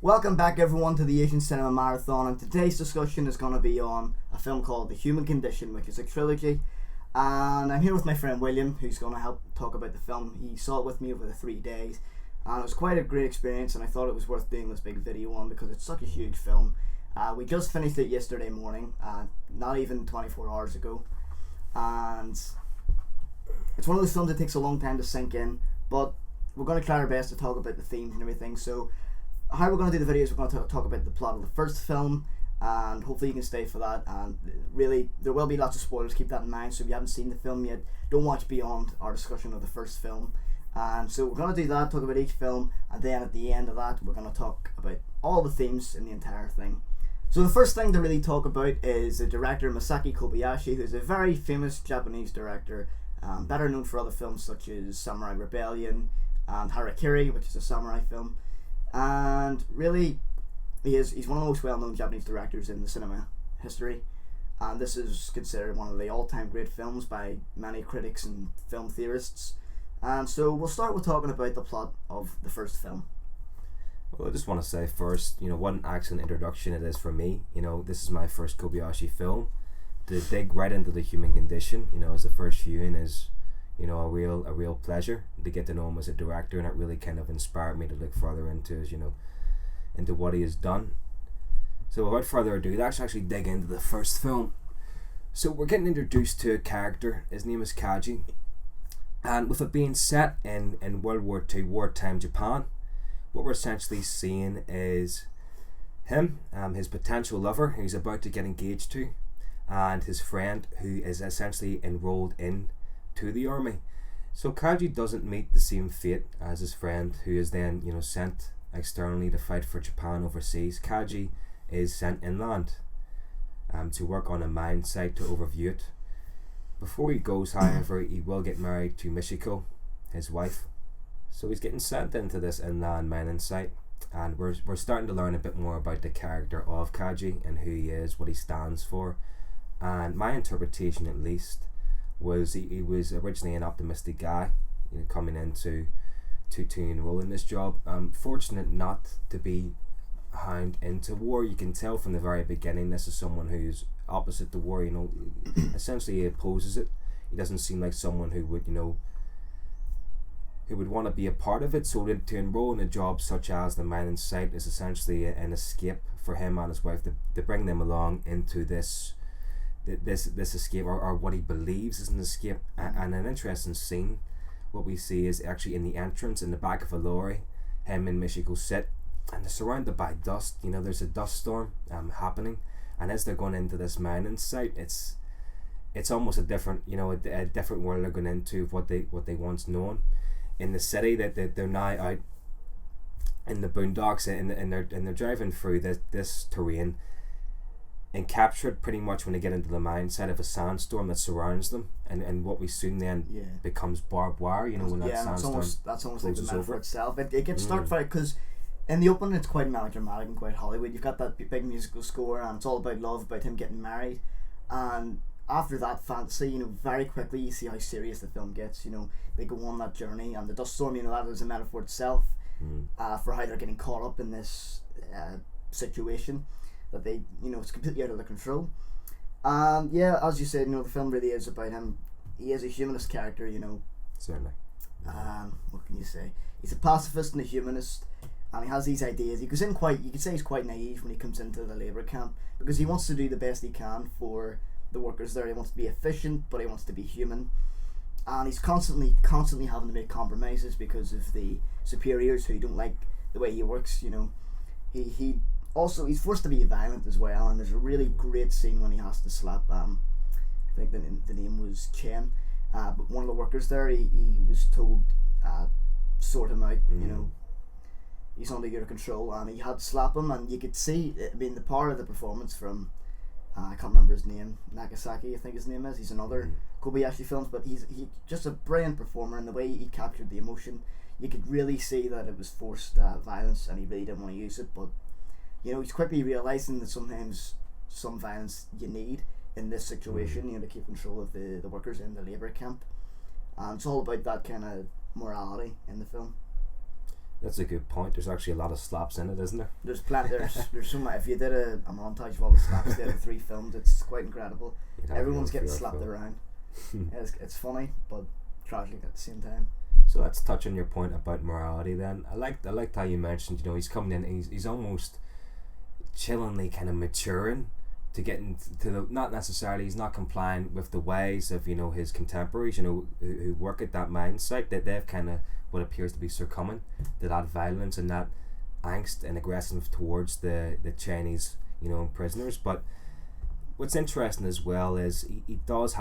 Welcome back everyone to the Asian Cinema Marathon, and today's discussion is going to be on a film called The Human Condition, which is a trilogy. And I'm here with my friend William, who's going to help talk about the film. He saw it with me over the 3 days, and it was quite a great experience, and I thought it was worth doing this big video on because it's such a huge film. We just finished it yesterday morning, not even 24 hours ago, and it's one of those films that takes a long time to sink in, but we're going to try our best to talk about the themes and everything. So how we're going to do the video is we're going to talk about the plot of the first film, and hopefully you can stay for that. And really, there will be lots of spoilers, keep that in mind. So if you haven't seen the film yet, don't watch beyond our discussion of the first film. And so we're going to do that, talk about each film, and then at the end of that we're going to talk about all the themes in the entire thing. So the first thing to really talk about is the director Masaaki Kobayashi, who's a very famous Japanese director, better known for other films such as Samurai Rebellion and Harakiri, which is a samurai film. And really, he's one of the most well-known Japanese directors in the cinema history, and this is considered one of the all-time great films by many critics and film theorists. And so we'll start with talking about the plot of the first film. Well, I just want to say first, what an excellent introduction it is for me. This is my first Kobayashi film. To dig right into the human condition, as the first viewing is, a real pleasure to get to know him as a director, and it really kind of inspired me to look further into his, into what he has done. So without further ado, let's actually dig into the first film. So we're getting introduced to a character. His name is Kaji, and with it being set in World War II wartime Japan, what we're essentially seeing is him, his potential lover who he's about to get engaged to, and his friend who is essentially enrolled in to the army. So Kaji doesn't meet the same fate as his friend, who is then sent externally to fight for Japan overseas. Kaji is sent inland to work on a mine site to overview it. Before he goes, however, he will get married to Michiko, his wife. So he's getting sent into this inland mining site, and we're starting to learn a bit more about the character of Kaji and who he is, what he stands for. And my interpretation, at least, was he was originally an optimistic guy, coming into to enroll in this job. Fortunate not to be hound into war. You can tell from the very beginning this is someone who's opposite the war. Essentially he opposes it. He doesn't seem like someone who would who would want to be a part of it. So to enroll in a job such as the mining site is essentially an escape for him and his wife, to bring them along into this escape, or what he believes is an escape. And an interesting scene, what we see is actually in the entrance, in the back of a lorry, him and Michiko sit, and they're surrounded by dust. There's a dust storm happening, and as they're going into this mining site, it's almost a different a different world they're going into, what they once known. In the city, that they're now out in the boondocks, and they're driving through this terrain, and captured pretty much when they get into the mine site of a sandstorm that surrounds them, and what we soon then becomes barbed wire. When that sandstorm that's almost like the metaphor itself. It gets dark for it because in the opening it's quite melodramatic and quite Hollywood. You've got that big musical score, and it's all about love, about him getting married, and after that fantasy, very quickly you see how serious the film gets. They go on that journey, and the dust storm, that is a metaphor itself for how they're getting caught up in this situation that they, it's completely out of their control. As you said, the film really is about him. He is a humanist character, Certainly. What can you say? He's a pacifist and a humanist, and he has these ideas. He goes in you could say he's quite naive when he comes into the labour camp, because he wants to do the best he can for the workers there. He wants to be efficient, but he wants to be human, and he's constantly having to make compromises because of the superiors who don't like the way he works. He also, he's forced to be violent as well, and there's a really great scene when he has to slap, I think the name was Chen, but one of the workers there, he was told, sort him out, he's under your control, and he had to slap him, and you could see, the power of the performance from, I can't remember his name, Nagasaki I think his name is, he's another Kobayashi films, but he's just a brilliant performer, and the way he captured the emotion, you could really see that it was forced violence, and he really didn't want to use it, but he's quickly realising that sometimes some violence you need in this situation, to keep control of the workers in the labour camp. And it's all about that kind of morality in the film. That's a good point. There's actually a lot of slaps in it, isn't there? There's plenty. There's so much. If you did a montage of all the slaps, the 3 films, it's quite incredible. Everyone's getting slapped around. It's funny, but tragic at the same time. So let's touch on your point about morality. Then I liked how you mentioned, you know, he's coming in. He's almost chillingly kind of maturing to get into the, not necessarily, he's not complying with the ways of, you know, his contemporaries, you know, who work at that mine site, that they've kind of what appears to be succumbing to that violence and that angst and aggression towards the Chinese, you know, prisoners. But what's interesting as well is he does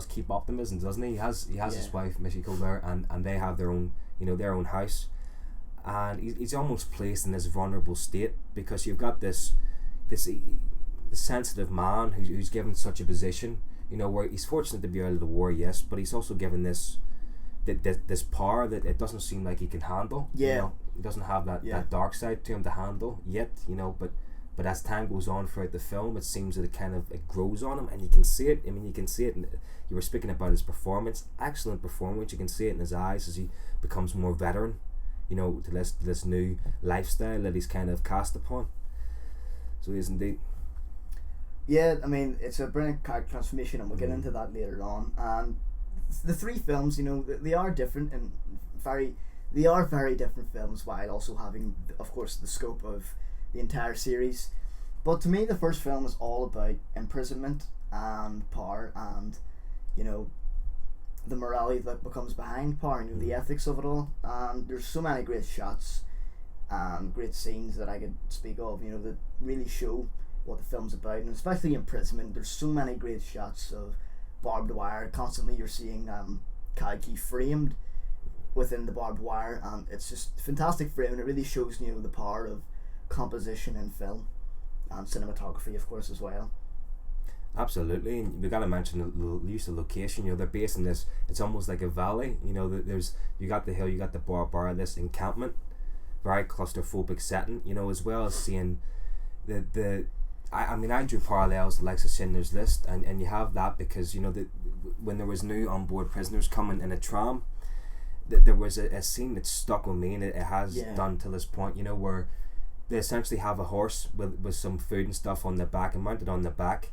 keep optimism, doesn't he? He has his wife Missy Colbert, and they have their own, you know, their own house, and he's almost placed in this vulnerable state because you've got this sensitive man who's given such a position, you know, where he's fortunate to be out of the war, yes, but he's also given this power that it doesn't seem like he can handle. Yeah. You know, he doesn't have that dark side to him to handle yet, you know, but as time goes on throughout the film, it seems that it grows on him, and you can see it. I mean, you can see it. You were speaking about his performance, excellent performance. You can see it in his eyes as he becomes more veteran, you know, to this new lifestyle that he's kind of cast upon. So he is indeed. Yeah, I mean, it's a brilliant character transformation, and we'll get into that later on. And the 3 films, you know, they are different and very different films, while also having, of course, the scope of the entire series. But to me, the first film is all about imprisonment and power, and, you know, the morality that becomes behind power, and, you know, the ethics of it all. And there's so many great shots and great scenes that I could speak of, you know, that really show what the film's about, and especially imprisonment. There's so many great shots of barbed wire. Constantly you're seeing Kaiki framed within the barbed wire, and it's just fantastic frame, and it really shows, you know, the power of composition in film and cinematography, of course, as well. Absolutely, and we got to mention the use of location. You know, they're based in this, it's almost like a valley, you know, you got the hill, you got the barbed wire, this encampment, very claustrophobic setting, you know, as well as seeing I mean, I drew parallels to the likes of Schindler's List, and you have that because, you know, when there was new onboard prisoners coming in a tram, there was a scene that stuck with me, and it has done to this point, you know, where they essentially have a horse with some food and stuff on the back and mounted on the back,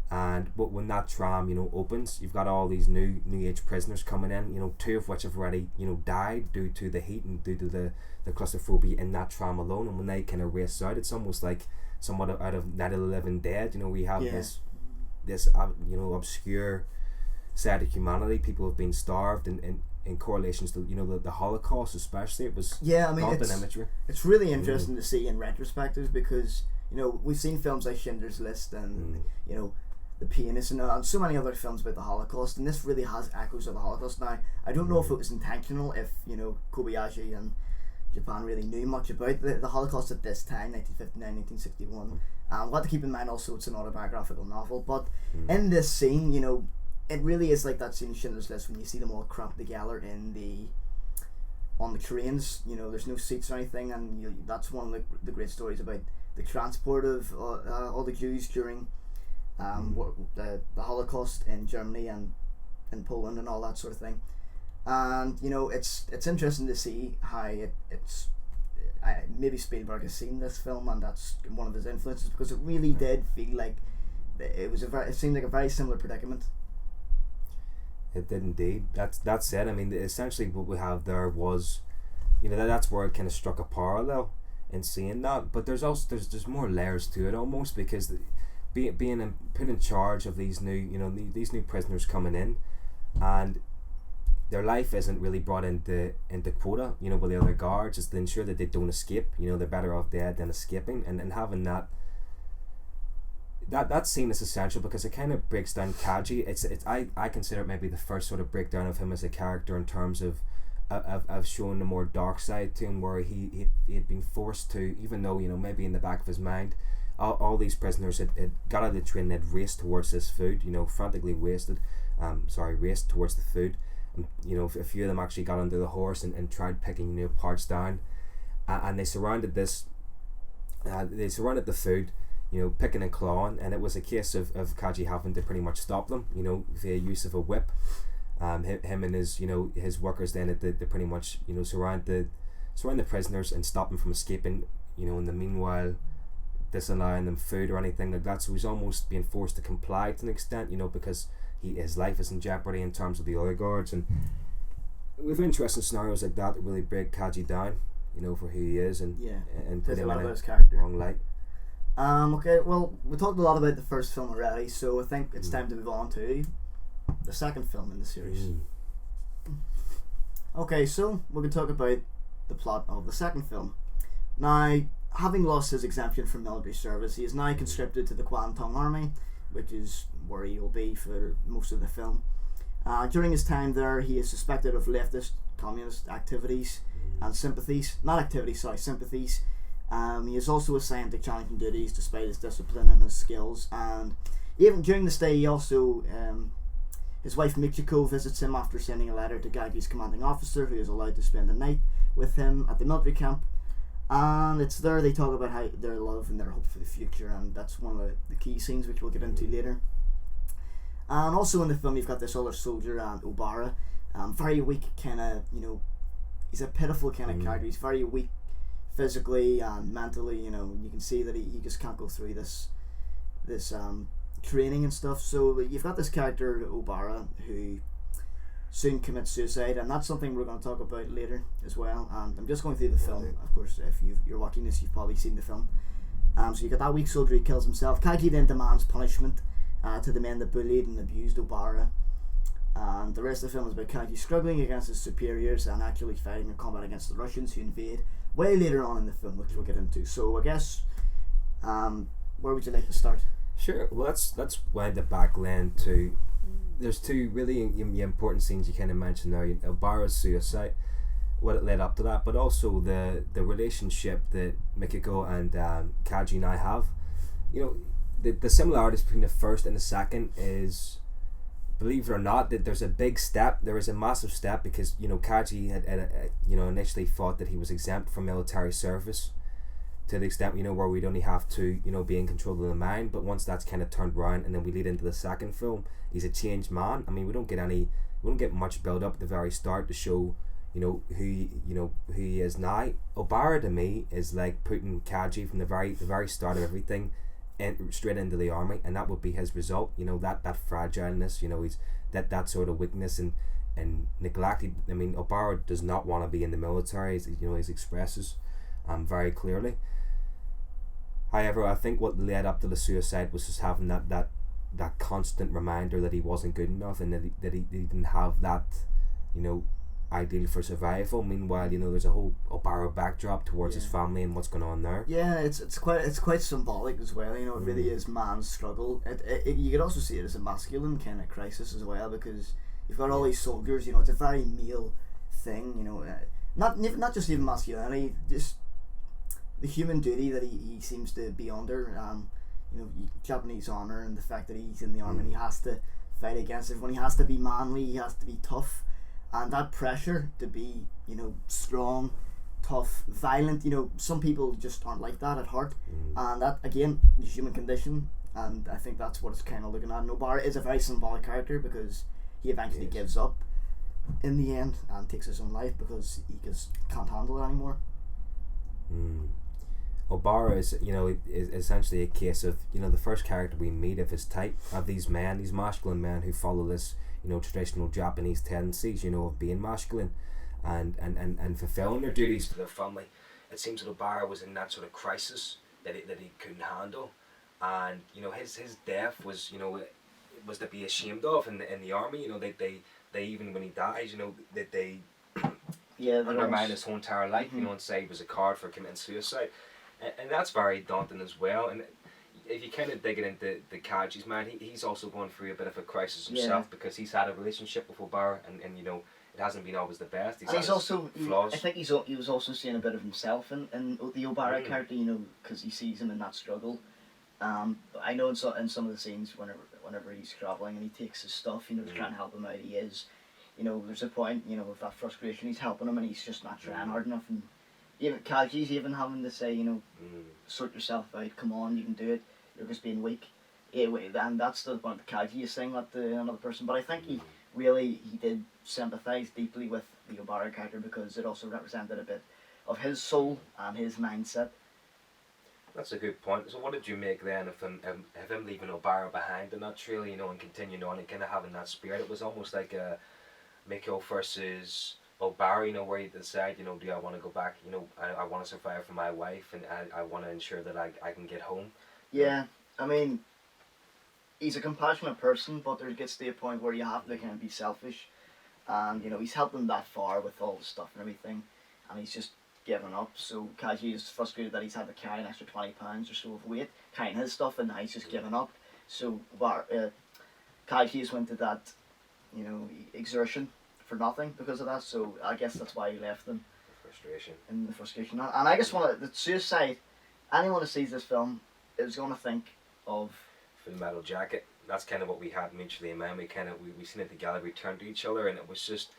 but when that tram, you know, opens, you've got all these new age prisoners coming in, you know, 2 of which have already, you know, died due to the heat and due to the claustrophobia in that tram alone, and when they kind of race out, it's almost like somewhat out of Night of the Living Dead. You know, we have this you know, obscure side of humanity. People have been starved in correlations to, you know, the Holocaust especially. It was daunting imagery. It's really interesting to see in retrospective, because, you know, we've seen films like Schindler's List and you know, The Pianist and so many other films about the Holocaust, and this really has echoes of the Holocaust. Now, I don't know if it was intentional, if, you know, Kobayashi and Japan really knew much about the Holocaust at this time, 1959, 1961. We'll have to keep in mind also it's an autobiographical novel, but in this scene, you know, it really is like that scene in Schindler's List when you see them all cramped together on the trains. You know, there's no seats or anything, and that's one of the great stories about the transport of all the Jews during the Holocaust in Germany and in Poland and all that sort of thing. And, you know, it's interesting to see how maybe Spielberg has seen this film, and that's one of his influences, because it really did feel like it seemed like a very similar predicament. It did indeed. That's it. I mean, essentially what we have there was, you know, that's where it kind of struck a parallel in seeing that. But there's more layers to it almost, because being put in charge of these new prisoners coming in, and their life isn't really brought into quota, you know, by the other guards. It's to ensure that they don't escape. You know, they're better off dead than escaping, and having that scene is essential, because it kind of breaks down Kaji. I consider it maybe the first sort of breakdown of him as a character, in terms of showing the more dark side to him, where he had been forced to, even though, you know, maybe in the back of his mind, all these prisoners had got out of the train and had raced towards this food, you know, frantically raced towards the food. And, you know, a few of them actually got onto the horse and tried picking, you know, parts down, and they surrounded the food, you know, picking and clawing, and it was a case of Kaji having to pretty much stop them, you know, via use of a whip. Him and his, you know, his workers then they pretty much, you know, surround surround the prisoners and stop them from escaping, in the meanwhile disallowing them food or anything like that. So he's almost being forced to comply to an extent, because his life is in jeopardy in terms of the other guards. And with interesting scenarios like that really break Kaji down, for who he is, and put him in a wrong light. Okay, well, we talked a lot about the first film already, so I think it's time to move on to the second film in the series. Okay, so we're going to talk about the plot of the second film. Now, having lost his exemption from military service, he is now conscripted to the Kwantung Army, which is where he will be for most of the film. During his time there, he is suspected of leftist communist activities and sympathies. Sympathies. He is also assigned to challenging duties despite his discipline and his skills. And even during the stay, he also, his wife Michiko visits him after sending a letter to Gagi's commanding officer, who is allowed to spend the night with him at the military camp. And it's there they talk about how their love and their hope for the future, and that's one of the key scenes which we'll get into later. And also in the film you've got this other soldier, Obara, very weak kind of, he's a pitiful kind of character. He's very weak physically and mentally, you can see that he just can't go through this training and stuff. So you've got this character Obara who soon commits suicide, and that's something we're going to talk about later as well. And I'm just going through the film. Of course, if you're watching this, you've probably seen the film. So you got that weak soldier who kills himself. Kagi then demands punishment to the men that bullied and abused Obara, and the rest of the film is about Kagi struggling against his superiors and actually fighting a combat against the Russians who invade way later on in the film, which we'll get into. So I guess, where would you like to start? Sure. Well, let's wind it back then to. There's two really important scenes you kind of mentioned there. Obara's suicide, what it led up to that, but also the relationship that Mikiko and Kaji and I have. The similarities between the first and the second is, believe it or not, that there's a big step. There is a massive step because Kaji had initially thought that he was exempt from military service, to the extent where we'd only have to be in control of the mind. But once that's kind of turned around, and then we lead into the second film, he's a changed man. I mean, we don't get much build up at the very start to show who he is now. Obara to me is like putting Kaji from the very start of everything straight into the army, and that would be his result. That fragileness, he's that sort of weakness and neglect. I mean, Obara does not want to be in the military, as he expresses very clearly. However, I think what led up to the suicide was just having that constant reminder that he wasn't good enough, and that he didn't have that ideal for survival. Meanwhile, there's a whole Obara backdrop towards his family and what's going on there. Yeah, it's quite symbolic as well. It really is man's struggle. You could also see it as a masculine kind of crisis as well, because you've got all these soldiers. It's a very male thing. Not just even masculinity, just the human duty that he seems to be under. Japanese honor, and the fact that he's in the army and he has to fight against everyone. He has to be manly. He has to be tough. And that pressure to be, strong, tough, violent, some people just aren't like that at heart. And that, again, the human condition, and I think that's what it's kind of looking at. And Obara is a very symbolic character because he eventually gives up in the end and takes his own life because he just can't handle it anymore. Obara is essentially a case of, the first character we meet of his type, of these masculine men who follow this traditional Japanese tendencies, of being masculine and fulfilling their duties to their family. It seems that Obara was in that sort of crisis that he couldn't handle, and his death was was to be ashamed of in the army. They even when he dies, they undermine his whole entire life, and say it was a card for committing suicide, and that's very daunting as well. And if you kind of dig it into the Kaji's mind, he's also going through a bit of a crisis himself because he's had a relationship with Obara, and it hasn't been always the best. He's also flaws. I think he was also seeing a bit of himself in the Obara character, because he sees him in that struggle. I know in some of the scenes whenever he's traveling and he takes his stuff, to try and help him out, he is, there's a point, with that frustration, he's helping him and he's just not trying hard enough, and even Kaji's even having to say, sort yourself out, come on, you can do it. You're just being weak. And that's the point Kaji is saying that to another person. But I think he did sympathise deeply with the Obara character because it also represented a bit of his soul and his mindset. That's a good point. So what did you make then of him leaving Obara behind in that trailer, and continuing on and kind of having that spirit? It was almost like a Mikko versus Obara, where you decide, do I want to go back, I want to survive for my wife, and I want to ensure that I can get home. Yeah, I mean, he's a compassionate person, but there gets to a point where you have to kind of be selfish. And, he's helped them that far with all the stuff and everything, and he's just given up. So Kaji is frustrated that he's had to carry an extra 20 pounds or so of weight carrying his stuff, and now he's just given up. So Kaji has went to that, exertion for nothing because of that. So I guess that's why he left them. Frustration. In the frustration. And I just want to, the suicide, anyone who sees this film is going to think of Full Metal Jacket. That's kind of what we had mutually in mind. We seen it together, we turned to each other, and it was just,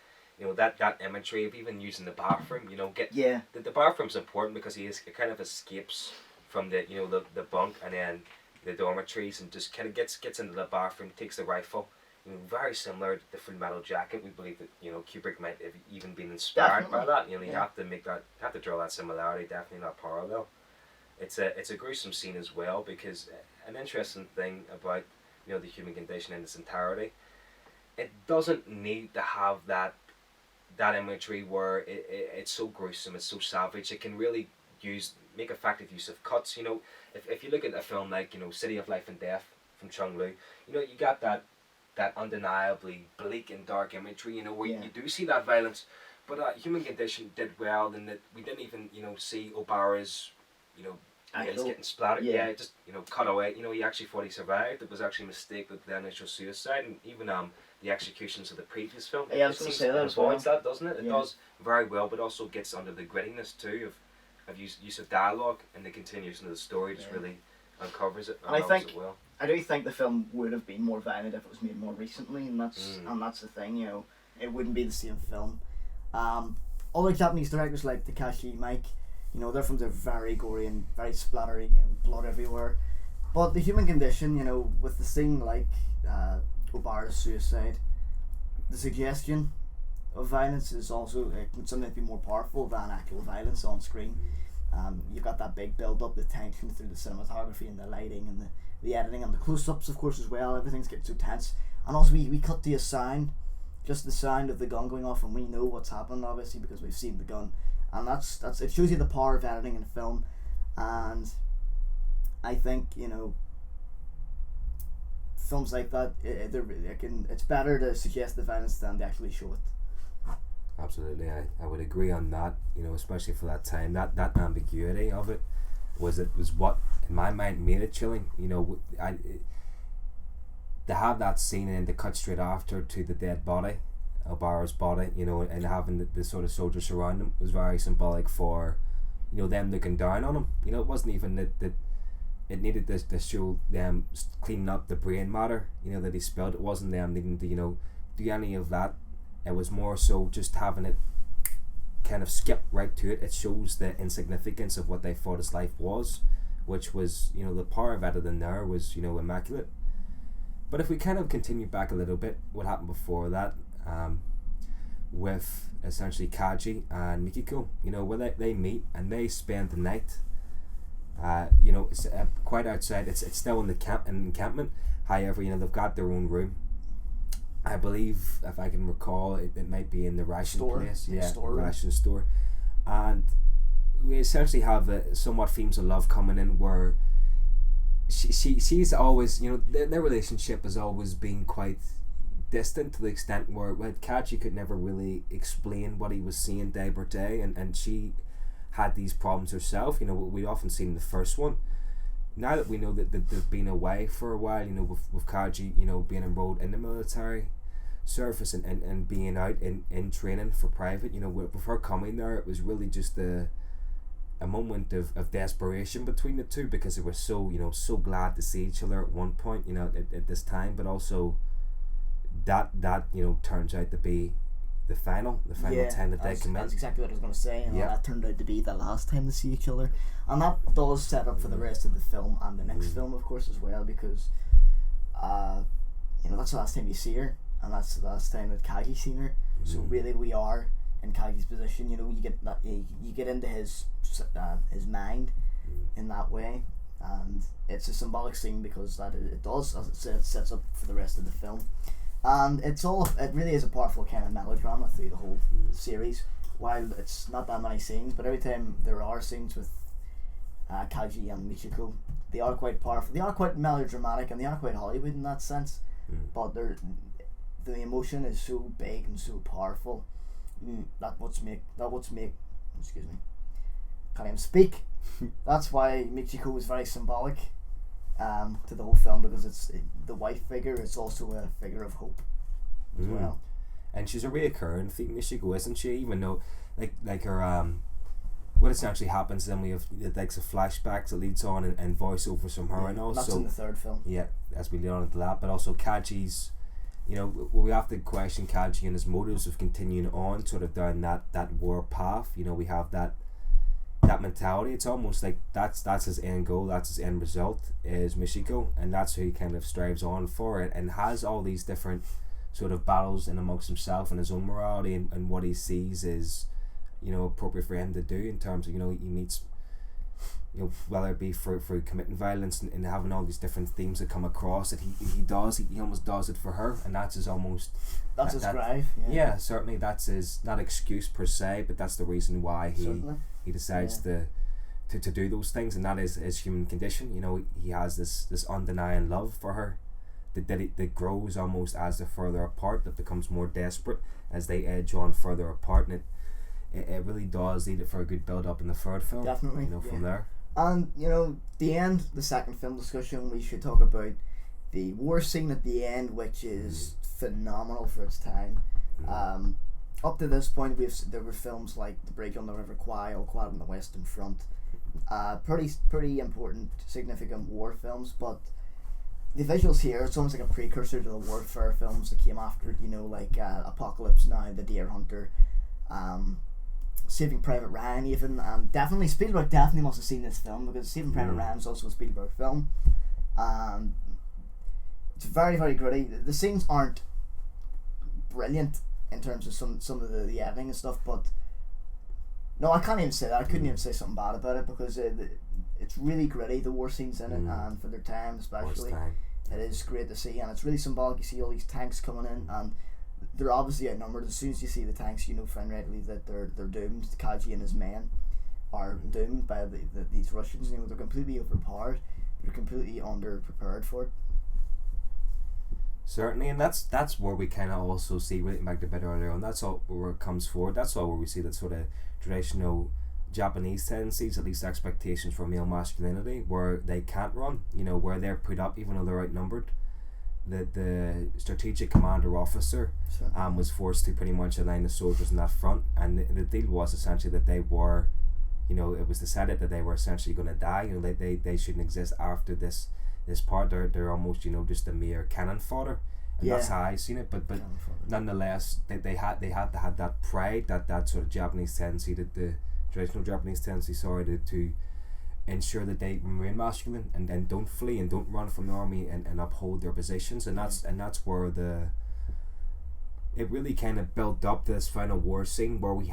that imagery of even using the bathroom, the bathroom's important because it kind of escapes from the bunk and then the dormitories, and just kind of gets into the bathroom, takes the rifle. Very similar to the Full Metal Jacket. We believe that Kubrick might have even been inspired by that. You have to draw that similarity, definitely not parallel. It's a gruesome scene as well, because an interesting thing about the human condition in its entirety, it doesn't need to have that imagery where it's so gruesome, it's so savage. It can really make effective use of cuts. If you look at a film like City of Life and Death from Chung Lu, you got that undeniably bleak and dark imagery, where you do see that violence, but Human Condition did well in that we didn't even see Obara's he's getting splattered. Just cut away. He actually thought he survived. It was actually a mistake with the initial suicide, and even the executions of the previous film. Yeah, I was going to say that as well. That, doesn't it? It does very well, but also gets under the grittiness too of use of dialogue, and the continuation of the story just really uncovers it. And I do think the film would have been more violent if it was made more recently, and that's the thing. It wouldn't be the same film. Other Japanese directors like Takashi Miike, their films are very gory and very splattery, blood everywhere. But The Human Condition, with the scene like Obara's suicide, the suggestion of violence is also something to be more powerful than actual violence on screen. You've got that big build up, the tension through the cinematography and the lighting and the editing and the close-ups, of course, as well. Everything's getting so tense. And also we cut to a sound, just the sound of the gun going off, and we know what's happened, obviously, because we've seen the gun. And that's it shows you the power of editing in a film. And I think films like that, it's better to suggest the violence than to actually show it. Absolutely, I would agree on that. Especially for that time, that ambiguity of it was what in my mind made it chilling. To have that scene and to cut straight after to the dead body, Obara's body, and having the sort of soldiers surround him was very symbolic for, them looking down on him. It wasn't even that it needed to show them cleaning up the brain matter, that he spilled. It wasn't them needing to, do any of that. It was more so just having it kind of skip right to it. It shows the insignificance of what they thought his life was, which was, the power of editing there was, immaculate. But if we kind of continue back a little bit, what happened before that, with essentially Kaji and Mikiko, where they meet and they spend the night, it's quite outside. It's still in the encampment. However, they've got their own room. I believe, if I can recall, it might be in the ration place. Ration store. And we essentially have somewhat themes of love coming in, where she's always, their relationship has always been quite distant, to the extent where Kaji could never really explain what he was seeing day by day, and she had these problems herself. We often seen in the first one. Now that we know that they've been away for a while, with Kaji, being enrolled in the military service and being out in training for private, with her coming there, it was really just a moment of desperation between the two, because they were so glad to see each other at one point, at this time, but also that turns out to be the final time that they come in. That's exactly what I was going to say. That turned out to be the last time they see each other, and that does set up for the rest of the film and the next film, of course, as well, because that's the last time you see her, and that's the last time that Kaji's seen her. So really, we are in Kaji's position. You know, you get that you get into his mind in that way, and it's a symbolic scene because that it does, as it says, sets up for the rest of the film, and it really is a powerful kind of melodrama through the whole series. While it's not that many scenes, but every time there are scenes with Kaji and Michiko, they are quite powerful. They are quite melodramatic, and they are quite Hollywood in that sense. But the emotion is so big and so powerful. That what's make. Excuse me. Can't even speak. That's why Michiko is very symbolic to the whole film, because it's the wife figure. It's also a figure of hope as well. And she's a reoccurring theme, Michiko, isn't she? Even though, like her what essentially happens, then we have like some flashbacks that leads on and voiceovers from her, and also that's in the third film. Yeah, as we lead on into that, but also Kaji's, you know, we have to question Kaji and his motives of continuing on sort of down that war path. You know, we have that mentality. It's almost like that's his end goal, that's his end result, is Michiko, and that's who he kind of strives on for it, and has all these different sort of battles in amongst himself and his own morality, and what he sees is, you know, appropriate for him to do in terms of, you know, he meets, you know, whether it be for committing violence and having all these different themes that come across that he almost does it for her, and that's his almost his drive. Yeah, certainly that's his, not excuse per se, but that's the reason why he decides to do those things, and that is his human condition. You know, he has this undenying love for her that grows almost as they're further apart, that becomes more desperate as they edge on further apart, and it really does lead it for a good build up in the third film. Definitely. You know, from there. And, you know, the second film discussion, we should talk about the war scene at the end, which is phenomenal for its time. Up to this point, there were films like The Bridge on the River Kwai, All Quiet on the Western Front, pretty important, significant war films, but the visuals here, it's almost like a precursor to the warfare films that came after, you know, like Apocalypse Now, The Deer Hunter, Saving Private Ryan even, definitely Spielberg definitely must have seen this film, because Saving Private Ryan is also a Spielberg film, and it's very, very gritty. The scenes aren't brilliant in terms of some of the editing and stuff, but no, I can't even say that. I couldn't even say something bad about it, because it's really gritty, the war scenes in it, and for their time especially, it is great to see, and it's really symbolic. You see all these tanks coming in, and they're obviously outnumbered. As soon as you see the tanks, you know fine readily that they're doomed. Kaji and his men are doomed by these Russians. You know, they're completely overpowered. They're completely underprepared for it. Certainly, and that's where we kind of also see, relating back to a bit earlier on, that's all where it comes forward. That's all where we see that sort of traditional Japanese tendencies, at least expectations for male masculinity, where they can't run, you know, where they're put up even though they're outnumbered. The strategic commander officer was forced to pretty much align the soldiers in that front, and the deal was essentially that they were, you know, it was decided that they were essentially going to die. You know, they shouldn't exist after this part. They're almost, you know, just a mere cannon fodder, and that's how I seen it. But nonetheless, they had to have that pride, that sort of Japanese tendency, that the traditional Japanese tendency, to ensure that they remain masculine and then don't flee and don't run from the army and uphold their positions, and that's where it really kind of built up this final war scene, where we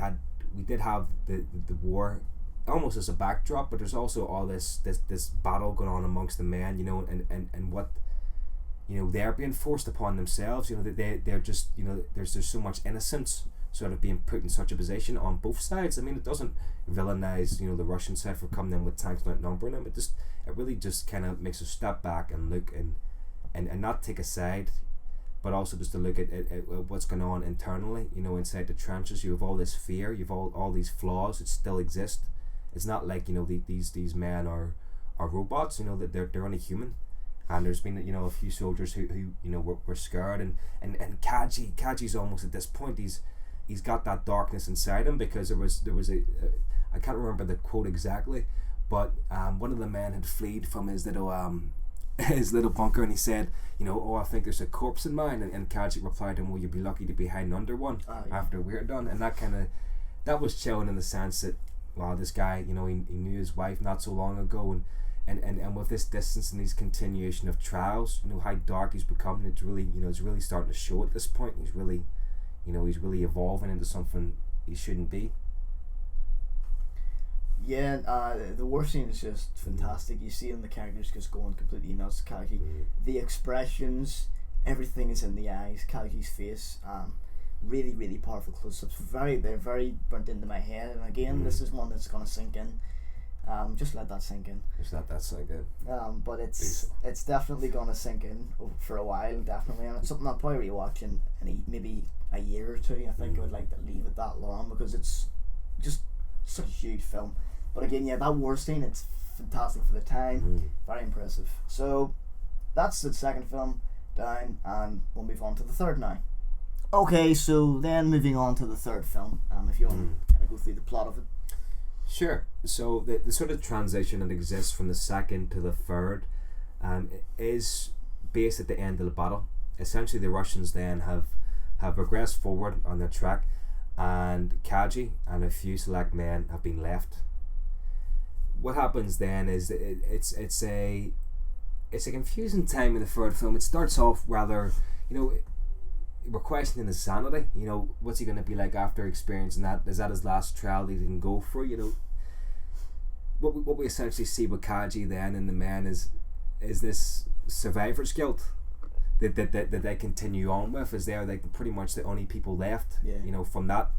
did have the war almost as a backdrop, but there's also all this battle going on amongst the men, you know, and what, you know, they're being forced upon themselves, you know, that they're just, you know, there's so much innocence sort of being put in such a position on both sides. I mean, it doesn't villainize, you know, the Russian side for coming in with tanks and outnumbering them. It really just kind of makes us step back and look and not take a side, but also just to look at what's going on internally, you know, inside the trenches. You have all this fear, you have all these flaws that still exist. It's not like, you know, these men are robots, you know, that they're only human. And there's been, you know, a few soldiers who you know were scared, and Kaji's almost at this point, he's got that darkness inside him, because there was a I can't remember the quote exactly, but one of the men had fled from his little bunker, and he said, you know, oh, I think there's a corpse in mine, and Kaji replied to him, well, you'd be lucky to be hiding under one after we're done. And that was chilling in the sense that, wow, this guy, you know, he knew his wife not so long ago, and with this distance and these continuation of trials, you know, how dark he's becoming. It's really, you know, it's really starting to show at this point. He's really evolving into something he shouldn't be. Yeah, the war scene is just fantastic. You see the characters just going completely nuts. Kaji, the expressions, everything is in the eyes. Kaji's face, really, really powerful close-ups. They're very burnt into my head. And again, this is one that's gonna sink in. Just let that sink in. Just let that sink in. But it's definitely gonna sink in for a while, definitely, and it's something I'll probably rewatch in maybe a year or two. I think I would like to leave it that long because it's just such a huge film. But again, yeah, that war scene, it's fantastic for the time. Very impressive. So that's the second film down, and we'll move on to the third now. Okay, so then moving on to the third film, if you want to kind of go through the plot of it. Sure. So the sort of transition that exists from the second to the third is based at the end of the battle. Essentially, the Russians then have progressed forward on their track, and Kaji and a few select men have been left. What happens then is it's a confusing time in the third film. It starts off rather, we're questioning his sanity. What's he going to be like after experiencing that? Is that his last trial he didn't go through? What we essentially see with Kaji then and the men is this survivor's guilt that they continue on with, as they're like pretty much the only people left. From that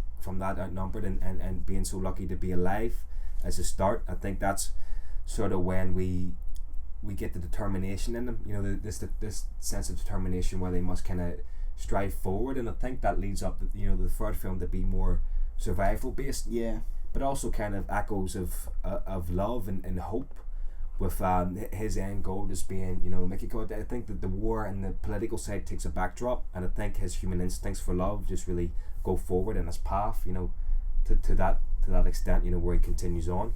outnumbered and being so lucky to be alive as a start. I think that's sort of when we get the determination in them. This sense of determination where they must kind of strive forward, and I think that leads up the third film to be more survival based, but also kind of echoes of love and hope, with his end goal just being Mikiko. I think that the war and the political side takes a backdrop, and I think his human instincts for love just really go forward in his path, to that extent, where he continues on.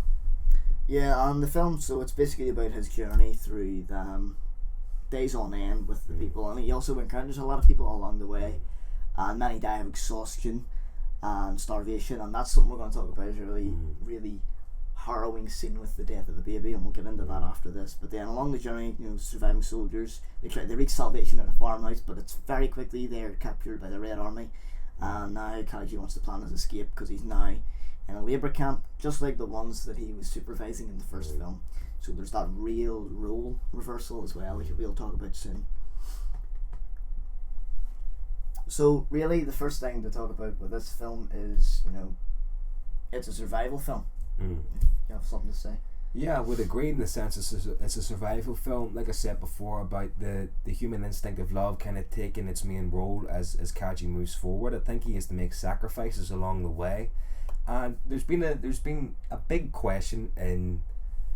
The film, so it's basically about his journey through the days on end with the people, and he also encounters a lot of people along the way, and many die of exhaustion and starvation, and that's something we're going to talk about. Is a really, really harrowing scene with the death of a baby, and we'll get into that after this. But then along the journey, surviving soldiers, they reach salvation at a farmhouse, but it's very quickly they're captured by the Red Army, and now Kaji wants to plan his escape because he's now in a labour camp, just like the ones that he was supervising in the first film. So there's that real role reversal as well, which we'll talk about soon. So really, the first thing to talk about with this film is, it's a survival film. If you have something to say. Yeah, I would agree in the sense it's a survival film. Like I said before, about the human instinct of love kind of taking its main role as Kaji moves forward. I think he has to make sacrifices along the way, and there's been a big question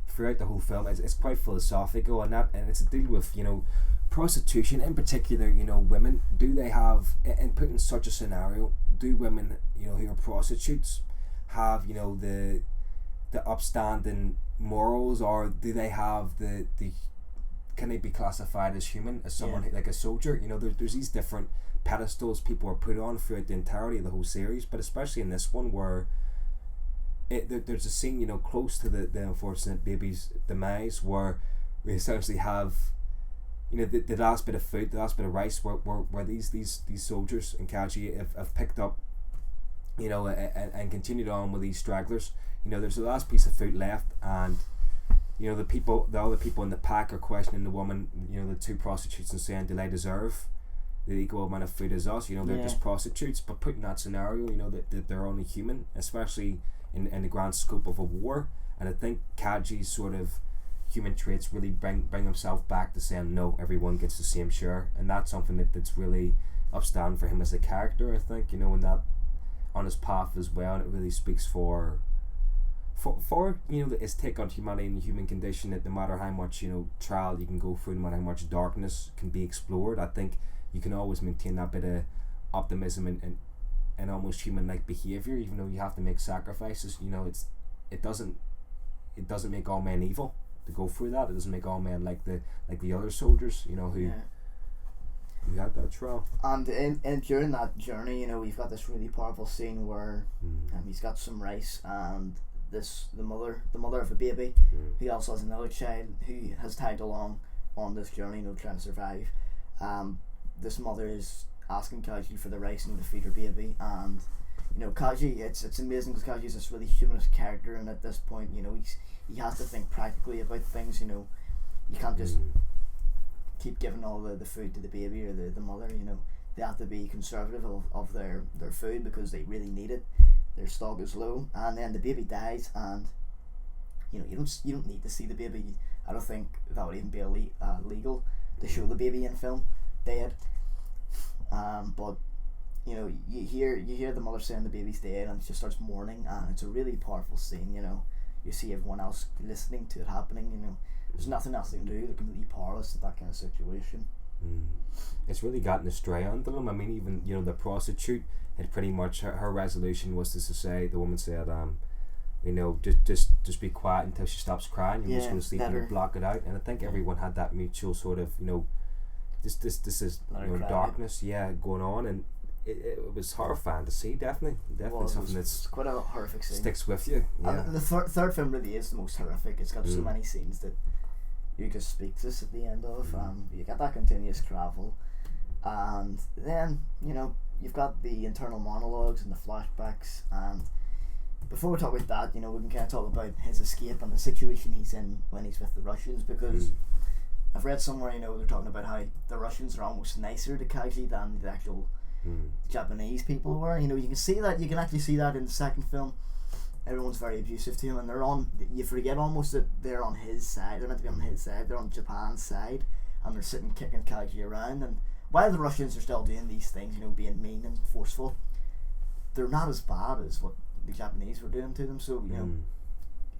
throughout the whole film. It's quite philosophical, and it's to deal with prostitution in particular. Women, do they have, and put in such a scenario, do women who are prostitutes have the upstanding morals, or do they have the can they be classified as human, as someone like a soldier? There's these different pedestals people are put on throughout the entirety of the whole series, but especially in this one where there's a scene close to the unfortunate baby's demise, where we essentially have the last bit of food, the last bit of rice, where these soldiers and Kaji have picked up, and continued on with these stragglers. There's the last piece of food left, and the other people in the pack are questioning the woman, the two prostitutes, and saying, do they deserve the equal amount of food as us? They're just prostitutes. But put in that scenario, that they're only human, especially in the grand scope of a war. And I think Kaji's sort of human traits really bring himself back to saying, no, everyone gets the same share, and that's something that's really upstanding for him as a character. I think and that on his path as well, and it really speaks for his take on humanity and the human condition, that no matter how much trial you can go through, no matter how much darkness can be explored, I think you can always maintain that bit of optimism and almost human-like behavior, even though you have to make sacrifices. It doesn't make all men evil to go through that. It doesn't make all men like the other soldiers who had that trial. And during that journey, we've got this really powerful scene where he's got some rice, and the mother of a baby who also has another child who has tagged along on this journey, trying to survive. This mother is asking Kaji for the rice to feed her baby, and you know, Kaji, it's amazing because Kaji's this really humanist character, and at this point, you know, he has to think practically about things. You know, you can't just keep giving all the food to the baby or the mother. You know, they have to be conservative of their food because they really need it. Their stock is low, and then the baby dies, and you know, you don't need to see the baby. I don't think that would even be legal to show the baby in film dead. But you know, you hear the mother saying the baby's dead, and she starts mourning, and it's a really powerful scene. You know, you see everyone else listening to it happening. You know, there's nothing else they can do. They're completely powerless at that kind of situation. It's really gotten astray under them. I mean, even, you know, the prostitute had pretty much her resolution was to say, the woman said, you know, just be quiet until she stops crying. You're just going to sleep and block it out. And I think everyone had that mutual sort of, you know, this is, you know, darkness, going on, and it was horrifying to see. Definitely something that's quite a horrific scene. Sticks with you. Yeah. And the third film really is the most horrific. It's got so many scenes that you just speak to us at the end of. You get that continuous travel, and then, you know, you've got the internal monologues and the flashbacks. And before we talk about that, you know, we can kind of talk about his escape and the situation he's in when he's with the Russians, because I've read somewhere, you know, they're talking about how the Russians are almost nicer to Kaji than the actual Japanese people were. You know, you can actually see that in the second film. Everyone's very abusive to him, and you forget almost that they're on his side. They're meant to be on his side. They're on Japan's side, and they're sitting kicking Kaji around. And while the Russians are still doing these things, you know, being mean and forceful, they're not as bad as what the Japanese were doing to them. So, you know,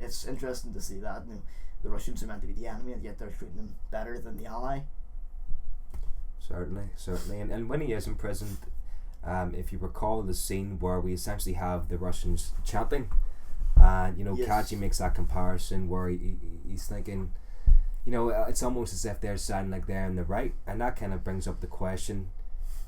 it's interesting to see that. You know, the Russians are meant to be the enemy, and yet they're treating them better than the ally. Certainly, and when he is imprisoned, if you recall the scene where we essentially have the Russians chanting, and, you know, yes, Kaji makes that comparison where he's thinking, you know, it's almost as if they're sounding like they're in the right, and that kind of brings up the question,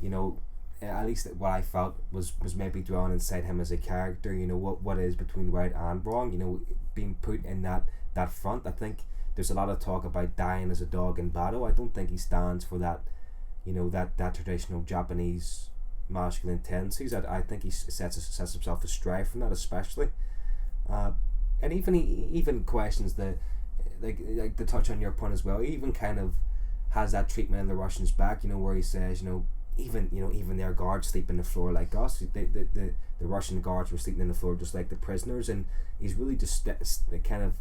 you know, at least what I felt was maybe drawn inside him as a character. You know, what is between right and wrong, you know, being put in that front. I think there's a lot of talk about dying as a dog in battle. I don't think he stands for that, you know, that traditional Japanese masculine tendencies. I think he sets himself astray from that, especially, and even questions the like to touch on your point as well. He even kind of has that treatment in the Russians back, you know, where he says, you know, even their guards sleep on the floor like us. The Russian guards were sleeping on the floor just like the prisoners, and he's really just kind of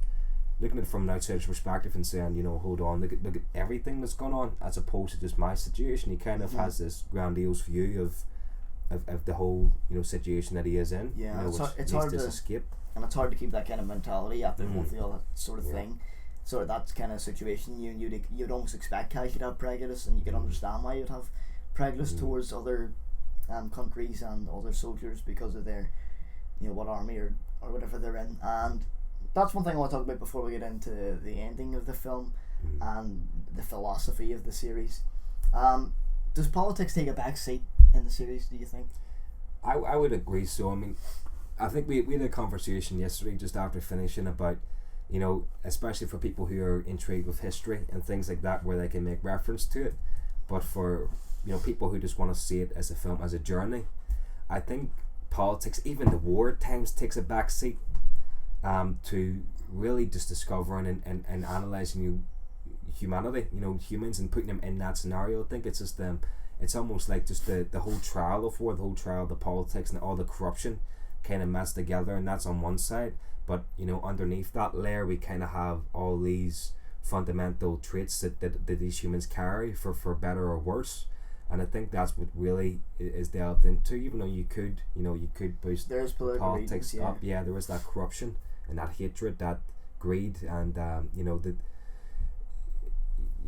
looking at it from an outsider's perspective and saying, you know, hold on, look at everything that's gone on, as opposed to just my situation. He kind of has this grandiose view of the whole, you know, situation that he is in. Yeah, you know, it's hard to escape, and it's hard to keep that kind of mentality after going through all that sort of thing. Sort of that kind of situation, you'd almost expect Kai to have prejudice, and you can understand why you'd have prejudice towards other countries and other soldiers because of their, you know, what army or whatever they're in. And that's one thing I want to talk about before we get into the ending of the film and the philosophy of the series. Does politics take a back seat in the series, do you think? I would agree so. I mean, I think we had a conversation yesterday just after finishing about, you know, especially for people who are intrigued with history and things like that, where they can make reference to it, but for, you know, people who just want to see it as a film, as a journey, I think politics, even the war at times, takes a back seat to really just discovering and analysing humanity, you know, humans, and putting them in that scenario. I think it's just it's almost like just the whole trial of war, the whole trial of the politics and all the corruption kind of messed together, and that's on one side. But, you know, underneath that layer, we kind of have all these fundamental traits that these humans carry for better or worse. And I think that's what really is delved into. Even though you could boost there's politics reasons, up, there is that corruption and that hatred, that greed, and you know, the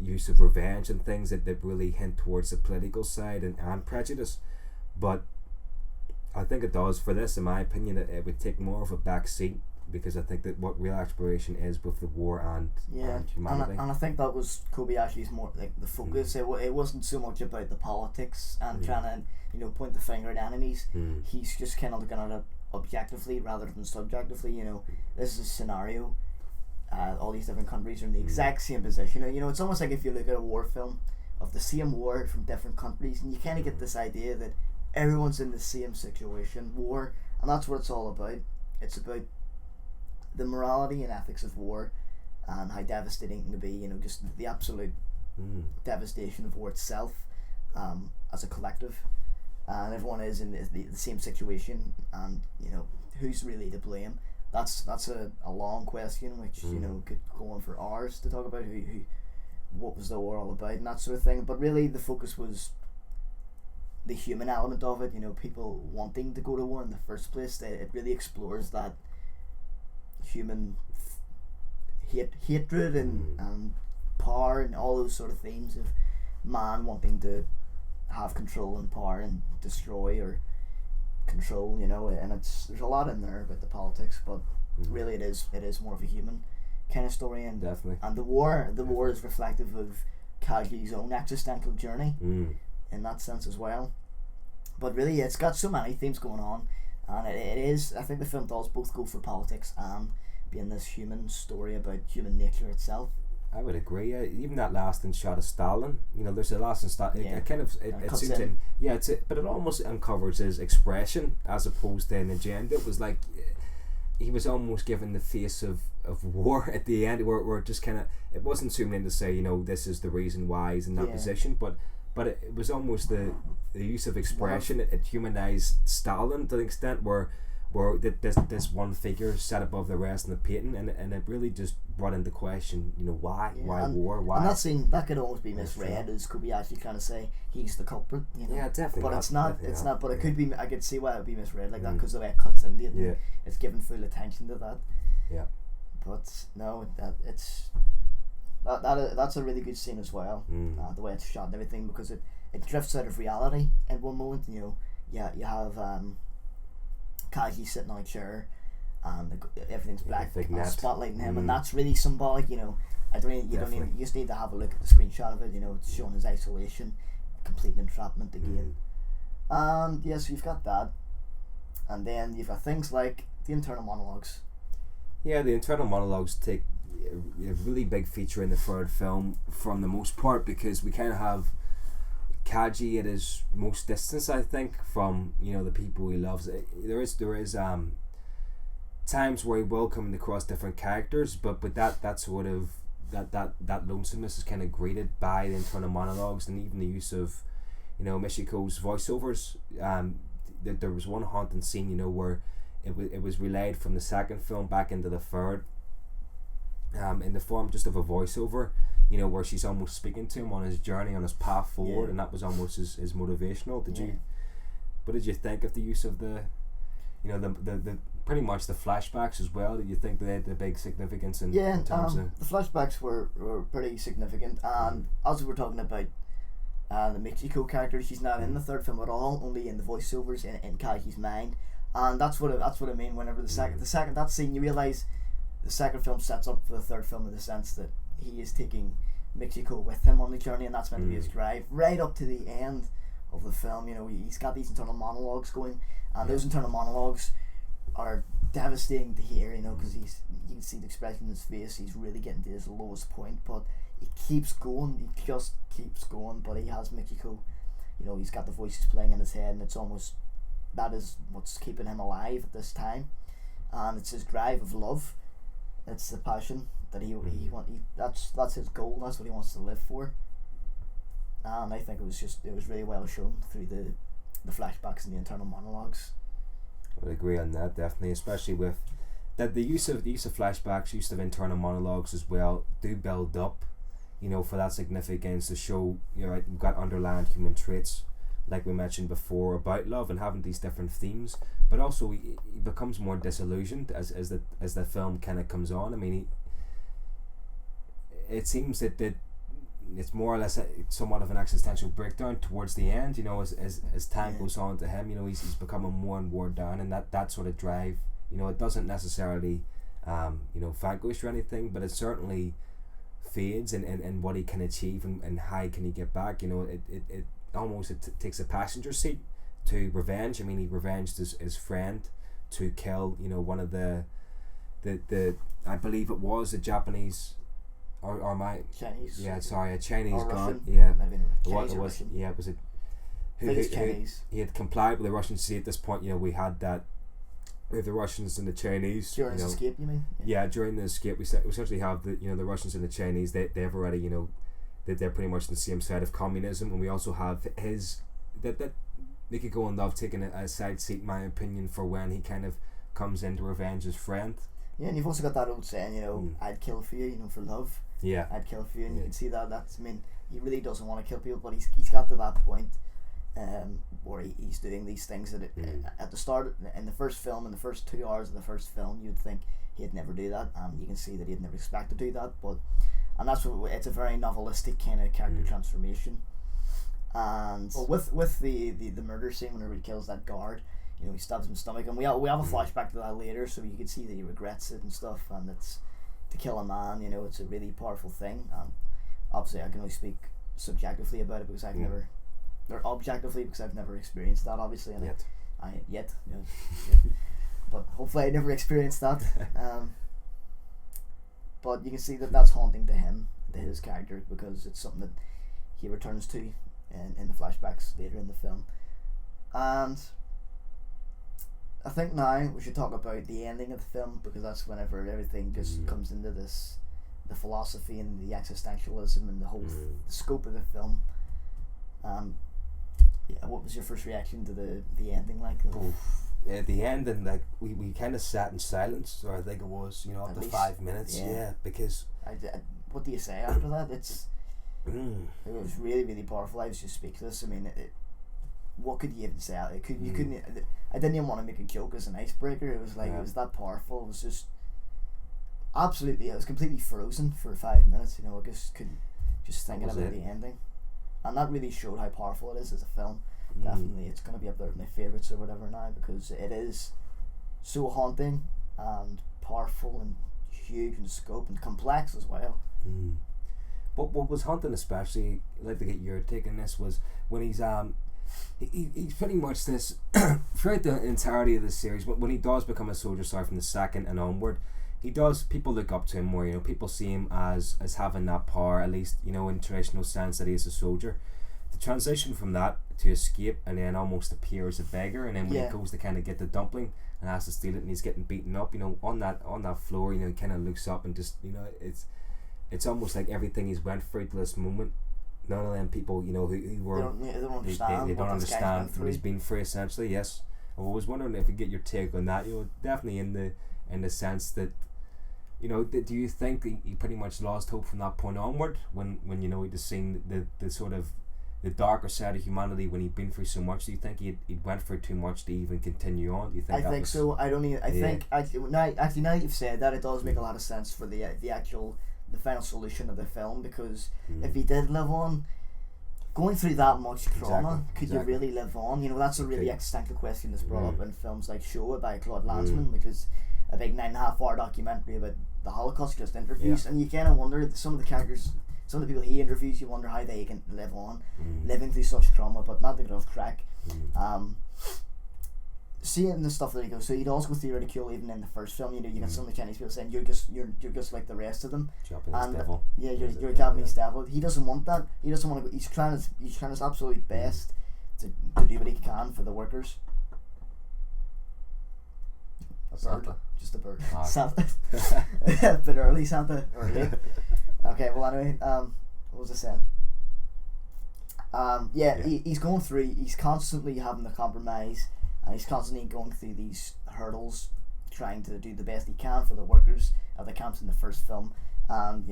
use of revenge and things that really hint towards the political side and prejudice. But I think it does, for this, in my opinion, it would take more of a back seat, because I think that what real exploration is with the war and humanity. And I think that was Kobayashi's more like the focus. It wasn't so much about the politics and trying to, you know, point the finger at enemies. He's just kind of looking at it objectively rather than subjectively. You know, this is a scenario. All these different countries are in the exact same position. You know, it's almost like if you look at a war film of the same war from different countries, and you kind of get this idea that everyone's in the same situation, war, and that's what it's all about. It's about the morality and ethics of war, and how devastating it can be. Just the absolute devastation of war itself, as a collective, and everyone is in the same situation, and who's really to blame. That's a long question, which could go on for hours to talk about. Who what was the war all about and that sort of thing. But really, the focus was the human element of it. People wanting to go to war in the first place. It really explores that human hatred and power and all those sort of themes of man wanting to have control and power and destroy or control, and there's a lot in there about the politics, but really it is more of a human kind of story, and definitely, and the war is reflective of Kaji's own existential journey in that sense as well. But really, it's got so many themes going on, and it is, I think the film does both go for politics and being this human story about human nature itself. I would agree. Even that lasting shot of Stalin, there's a lasting shot. It kind of it seems in. Yeah, but it almost uncovers his expression as opposed to an agenda. It was like he was almost given the face of war at the end, where it just kind of, it wasn't zooming in to say this is the reason why he's in that position, but it was almost the use of expression. It humanized Stalin to the extent where this one figure sat above the rest in the painting, and it really just brought into question, why war, why. And that scene, that could almost be misread as Kobayashi trying to say he's the culprit, Yeah, definitely. But not, it's not. It's not. But it could be. I could see why it would be misread like that, because the way it cuts into it, and it's given full attention to that. Yeah. But no, that's a really good scene as well. The way it's shot and everything, because it drifts out of reality in one moment. You have Kaji sitting on a chair, and everything's black, spotlighting him, and that's really symbolic. You just need to have a look at the screenshot of it. It's showing his isolation, complete entrapment again. And yes, you've got that, and then you've got things like the internal monologues. Yeah, the internal monologues take a really big feature in the third film from the most part, because we kind of have Kaji at his most distance, I think, from the people he loves. There is times where he will come across different characters, but that sort of that lonesomeness is kind of greeted by the internal monologues, and even the use of Michiko's voiceovers. There was one haunting scene where it was relayed from the second film back into the third, in the form just of a voiceover, where she's almost speaking to him on his journey, on his path forward, and that was almost as motivational. What did you think of the use of the pretty much the flashbacks as well? Did you think they had the big significance in terms of the flashbacks were pretty significant, and as we were talking about the Michiko character, she's not in the third film at all, only in the voiceovers in Kaji's mind, and that's what I mean. Whenever the second that scene, you realise the second film sets up for the third film in the sense that he is taking Michiko with him on the journey, and that's meant to be his drive right up to the end of the film. He's got these internal monologues going, and those internal monologues are devastating to hear, because you can see the expression in his face. He's really getting to his lowest point, but he keeps going. He just keeps going. But he has Michiko. He's got the voices playing in his head, and it's almost, that is what's keeping him alive at this time, and it's his drive of love. It's the passion that that's his goal. That's what he wants to live for. And I think it was really well shown through the flashbacks and the internal monologues. I would agree on that, definitely, especially with that the use of flashbacks, use of internal monologues as well, do build up, for that significance to show, we've got underlying human traits, like we mentioned before, about love and having these different themes, but also he becomes more disillusioned as the film kind of comes on. I mean, it seems that it's more or less somewhat of an existential breakdown towards the end, as time goes on to him. He's becoming more and more down, and that sort of drive, it doesn't necessarily vanquish or anything, but it certainly fades in what he can achieve and how can he get back. It almost takes a passenger seat to revenge. I mean, he revenged his friend to kill one of the I believe it was a Japanese or my Chinese. Yeah, sorry, a Chinese gun. Yeah, it was. Yeah, it was a. Chinese. He had complied with the Russians. See, at this point, we had that we have the Russians and the Chinese. During his escape, you mean? Yeah, during the escape, we essentially have the the Russians and the Chinese. They've already they're pretty much on the same side of communism, and we also have his that Nicky Go and Love taking a side seat, in my opinion, for when he kind of comes in to revenge his friend. Yeah, and you've also got that old saying, I'd kill for you, for love. Yeah. I'd kill for you, and you can see that's, he really doesn't want to kill people, but he's got to that point where he's doing these things that at the start, in the first film, in the first 2 hours of the first film, you'd think he'd never do that, and you can see that he'd never expect to do that, and that's what, it's a very novelistic kind of character transformation. And with the murder scene whenever he kills that guard, he stabs him in the stomach, and we have a flashback to that later, so you can see that he regrets it and stuff, and it's to kill a man, it's a really powerful thing. And obviously I can only speak subjectively about it because I've never, or objectively because I've never experienced that, obviously, and yet, but hopefully I never experienced that. But you can see that that's haunting to him, to his character, because it's something that he returns to in the flashbacks later in the film. And I think now we should talk about the ending of the film, because that's whenever everything just comes into this, the philosophy and the existentialism and the whole the scope of the film. What was your first reaction to the ending like? At the ending, like we kind of sat in silence, or I think it was up to 5 minutes. Yeah, because what do you say after that? It was really, really powerful. I was just speechless. What could you even say? You couldn't. I didn't even want to make a joke as an icebreaker. It was like it was that powerful. It was just absolutely. I was completely frozen for 5 minutes. I just couldn't just thinking about the ending, and that really showed how powerful it is as a film. Definitely, it's going to be up there with my favourites or whatever now, because it is so haunting and powerful and huge in scope and complex as well. But what was haunting, especially, I'd like to get your take on this, was when he's he's pretty much this throughout the entirety of the series. When he does become a soldier, from the second and onward, people look up to him more. People see him as having that power, at least in traditional sense, that he is a soldier. The transition from that to escape and then almost appear as a beggar, and then when he goes to kind of get the dumpling and has to steal it, and he's getting beaten up, on that floor, he kind of looks up and just it's almost like everything he's went through to this moment. None of them people, who were they don't understand. They don't understand what he's been through, essentially. Yes, I was wondering if we get your take on that. Definitely in the sense that, do you think that he pretty much lost hope from that point onward when he'd just seen the sort of the darker side of humanity when he'd been through so much? Do you think he'd went through too much to even continue on? Do you think? I think so. I don't even. I think actually now that you've said that, it does make a lot of sense for the final solution of the film, because if he did live on, going through that much trauma, could you really live on? That's a really existential question that's brought up in films like Shoah by Claude Lanzmann, which is a big 9.5 hour documentary about the Holocaust, just interviews, and you kind of wonder, some of the characters, some of the people he interviews, you wonder how they can live on, living through such trauma, but not to get off track. Seeing the stuff that he goes, so he'd also go through ridicule even in the first film. You get some of the Chinese people saying you're just like the rest of them. Japanese devil. Yeah, you're a Japanese devil. He doesn't want that. He doesn't want to go. He's trying his absolute best to do what he can for the workers. Santa. Just a bird. Santa. A bit early, Santa. Or late. Okay. Well, anyway, what was I saying? He's going through. He's constantly having to compromise. And he's constantly going through these hurdles, trying to do the best he can for the workers at the camps in the first film. And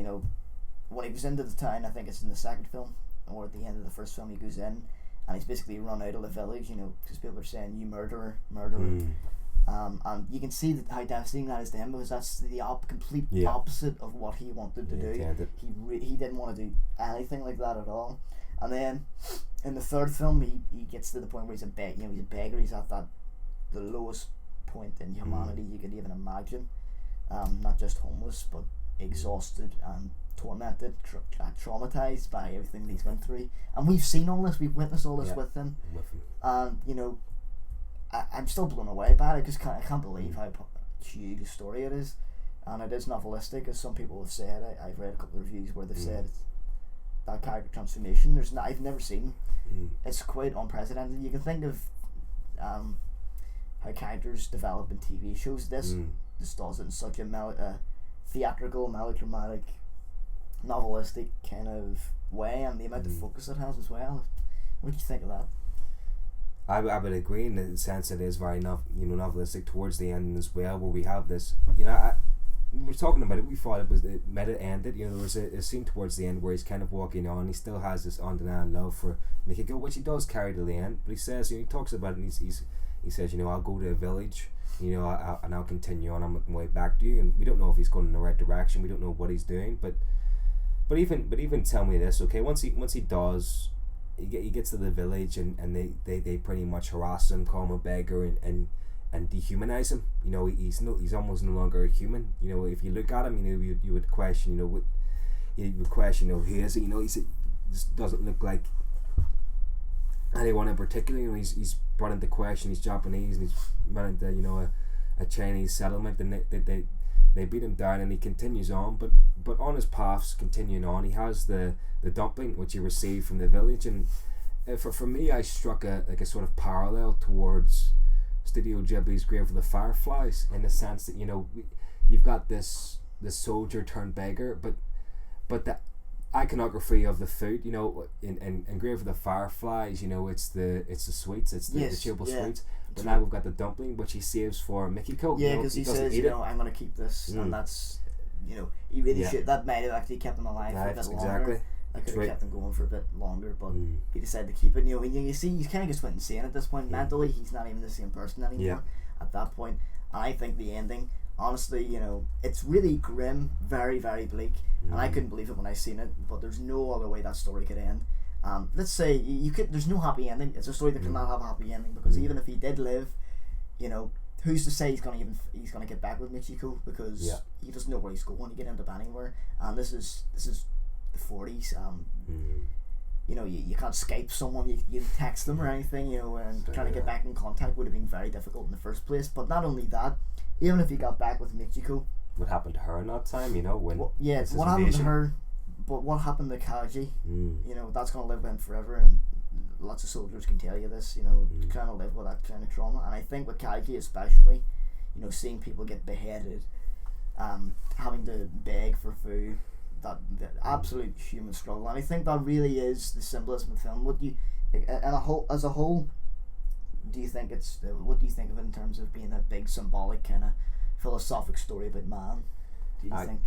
when he goes into the town, I think it's in the second film, or at the end of the first film, he goes in and he's basically run out of the village, because people are saying, "You murderer." And you can see how devastating that is to him, because that's the complete opposite of what he wanted to do. He didn't want to do anything like that at all. And then in the third film, he gets to the point where he's a beggar. He's at the lowest point in humanity you could even imagine. Not just homeless, but exhausted and tormented, traumatized by everything that he's went through. And we've seen all this. We've witnessed all this with him. And I'm still blown away by it, because I can't believe how huge a story it is, and it is novelistic, as some people have said. I've read a couple of reviews where they've said that character transformation I've never seen. It's quite unprecedented. You can think of how how characters develop in TV shows. This does it in such a theatrical, melodramatic, novelistic kind of way, and the amount of focus it has as well. What do you think of that? I would agree in the sense that it is very novelistic towards the end as well, where we have this, we were talking about it, we thought it might have ended, there was a scene towards the end where he's kind of walking on, he still has this undeniable love for Mikiko, which he does carry to the end, but he says, he talks about it, and he says, I'll go to a village, and I'll continue on, I'm making my way back to you, and we don't know if he's going in the right direction, we don't know what he's doing, but even tell me this, okay, once he does, he gets to the village, and they pretty much harass him, call him a beggar, and dehumanize him. He's almost no longer a human. If you look at him, you would question, who is he? He said, this doesn't look like anyone in particular. He's brought into question. He's Japanese, and he's run into a Chinese settlement, and they beat him down, and he continues on. But on his paths, continuing on, he has the dumpling which he received from the village, and for me, I struck a sort of parallel towards Studio Ghibli's Grave of the Fireflies, in the sense that you've got this soldier turned beggar, but the iconography of the food, in Grave of the Fireflies, it's the sweets, it's the chillable sweets. But now we've got the dumpling, which he saves for Mikiko. Yeah, because he says, I'm going to keep this, and that's, he really should. That might have actually kept him alive for a bit longer. Exactly. I could have kept him going for a bit longer, but he decided to keep it. You see, he's kind of just went insane at this point. Mentally, he's not even the same person anymore at that point. And I think the ending, honestly, it's really grim, very, very bleak, and I couldn't believe it when I seen it. But there's no other way that story could end. Let's say there's no happy ending. It's a story that cannot have a happy ending, because even if he did live, who's to say he's gonna get back with Michiko, because he doesn't know where he's going. He can end up anywhere, and this is the 40s. You can't Skype someone, you text them or anything, and trying to get back in contact would have been very difficult in the first place. But not only that, even if he got back with Michiko, what happened to her in that time? When what happened to her? But what happened to Kaji? That's gonna live with him forever, and lots of soldiers can tell you this. Kind of live with that kind of trauma. And I think with Kaji especially, seeing people get beheaded, having to beg for food, that absolute human struggle, and I think that really is the symbolism of the film. What do you, as a whole, do you think what do you think of it in terms of being a big symbolic kind of philosophic story about man? Do you think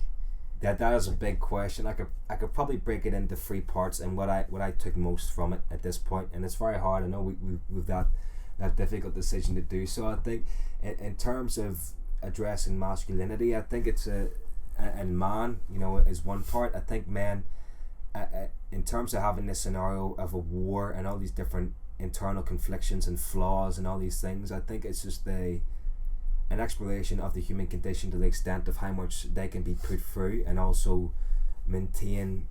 that is a big question? I could probably break it into three parts, and what I took most from it at this point, and it's very hard. I know we've that difficult decision to do so. I think in terms of addressing masculinity, I think it's and man, is one part. I think men, in terms of having this scenario of a war and all these different internal conflictions and flaws and all these things, I think it's just an exploration of the human condition to the extent of how much they can be put through, and also maintain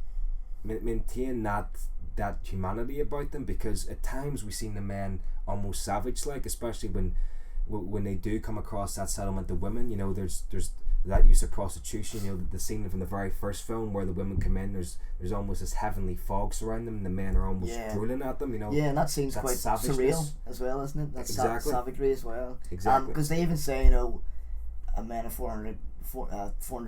that humanity about them, because at times we see the men almost savage like, especially when they do come across that settlement of women. There's that use of prostitution, the scene from the very first film where the women come in, there's almost this heavenly fog surrounding them, and the men are almost drooling at them, and that seems quite surreal as well, isn't it? That's exactly. Savagery as well. Exactly. Because they even say, a man of 400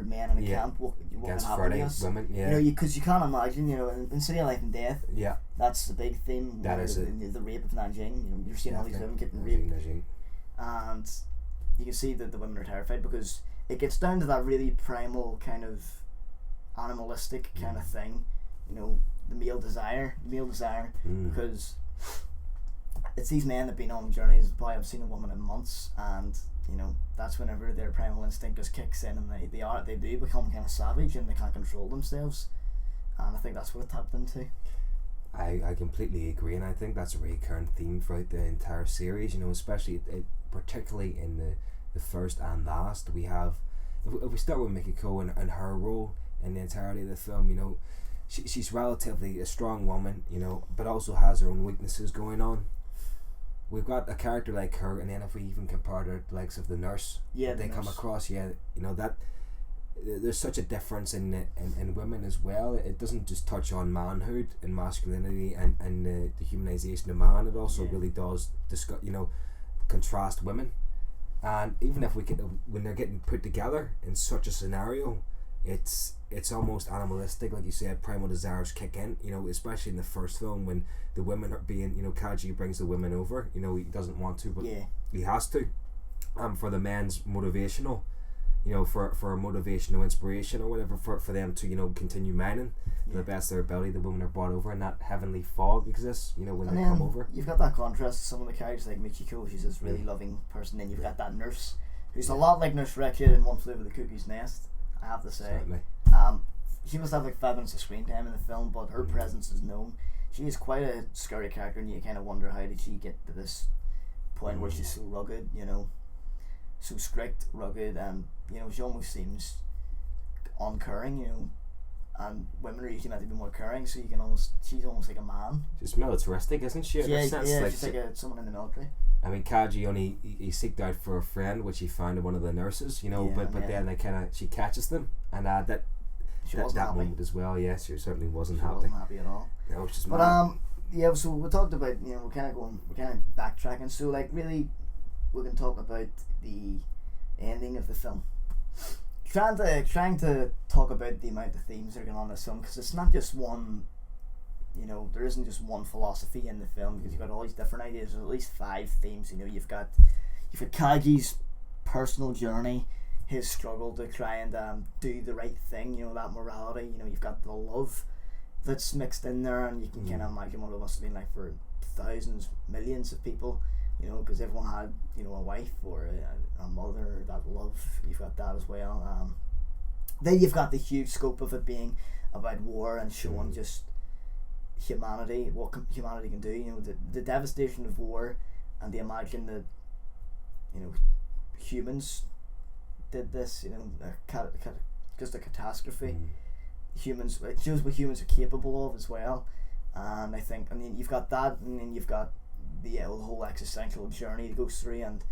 men in a camp against have 30 us. women, because you can't imagine, in City of Life and Death, that's the big theme. That is the rape of Nanjing. You're seeing all these women getting raped, and you can see that the women are terrified, because it gets down to that really primal kind of animalistic kind of thing, the male desire, because it's these men that have been on journeys, probably haven't seen a woman in months, and that's whenever their primal instinct just kicks in, and they do become kind of savage, and they can't control themselves, and I think that's what it tapped into. I completely agree, and I think that's a recurrent theme throughout the entire series, especially particularly in the first and last. We have, if we start with Mikiko and her role in the entirety of the film, she's relatively a strong woman, but also has her own weaknesses going on. We've got a character like her, and then if we even compare her to the likes of the nurse, they come across, that there's such a difference in women as well. It doesn't just touch on manhood and masculinity and the humanization of man. It also really does discuss, contrast women. And even if we can, when they're getting put together in such a scenario, it's almost animalistic, like you said. Primal desires kick in, especially in the first film when the women are being, Kaji brings the women over. He doesn't want to, but he has to. For the men's motivational, for motivational inspiration or whatever, for them to continue mining to the best of their ability. The women are brought over, and that heavenly fog exists. When they come over, you've got that contrast to some of the characters like Michiko. She's this really loving person. Then you've got that nurse who's a lot like Nurse Ratched in One Flew Over the Cuckoo's Nest, I have to say. Certainly. She must have like 5 minutes of screen time in the film, but her presence is known. She is quite a scary character, and you kind of wonder how did she get to this point where she's so rugged, so strict, rugged, and she almost seems uncaring, and women are usually meant to be more caring, so she's almost like a man. She's militaristic, isn't she? Yeah, she's like someone in the military. I mean, Kaji only he seeked out for a friend, which he found in one of the nurses, but then she catches them, and that moment as well. Yes, she certainly wasn't happy. Wasn't happy at all. No, it's just so we talked about we're kind of backtracking. So like really, we can talk about the ending of the film. Trying to talk about the amount of themes that are going on in this film, because it's not just one. There isn't just one philosophy in the film, because you've got all these different ideas. There's at least 5 themes. You've got Kaji's personal journey, his struggle to try and do the right thing. That morality. You've got the love that's mixed in there, and you can kind of imagine what it must have been like for thousands, millions of people. Because everyone had a wife or a mother. That love, you've got that as well. Then you've got the huge scope of it being about war and showing just humanity, what humanity can do. The devastation of war, and the imagine that humans did this. Just a catastrophe. Humans, it shows what humans are capable of as well. And I think, you've got that, and then you've got the whole existential journey it goes through, and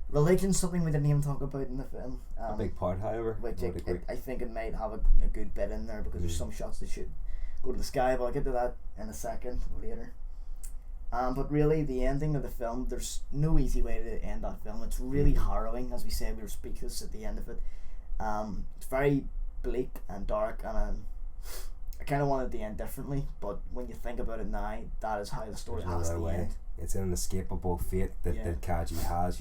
religion's something we didn't even talk about in the film. A big part, however. Which I think it might have a good bit in there, because there's some shots that should go to the sky, but I'll get to that in a second later. But really, the ending of the film, there's no easy way to end that film. It's really harrowing. As we said, we were speechless at the end of it. It's very bleak and dark, and I kind of wanted to end differently, but when you think about it now, that is how the story has to end. It's an inescapable fate that Kaji has,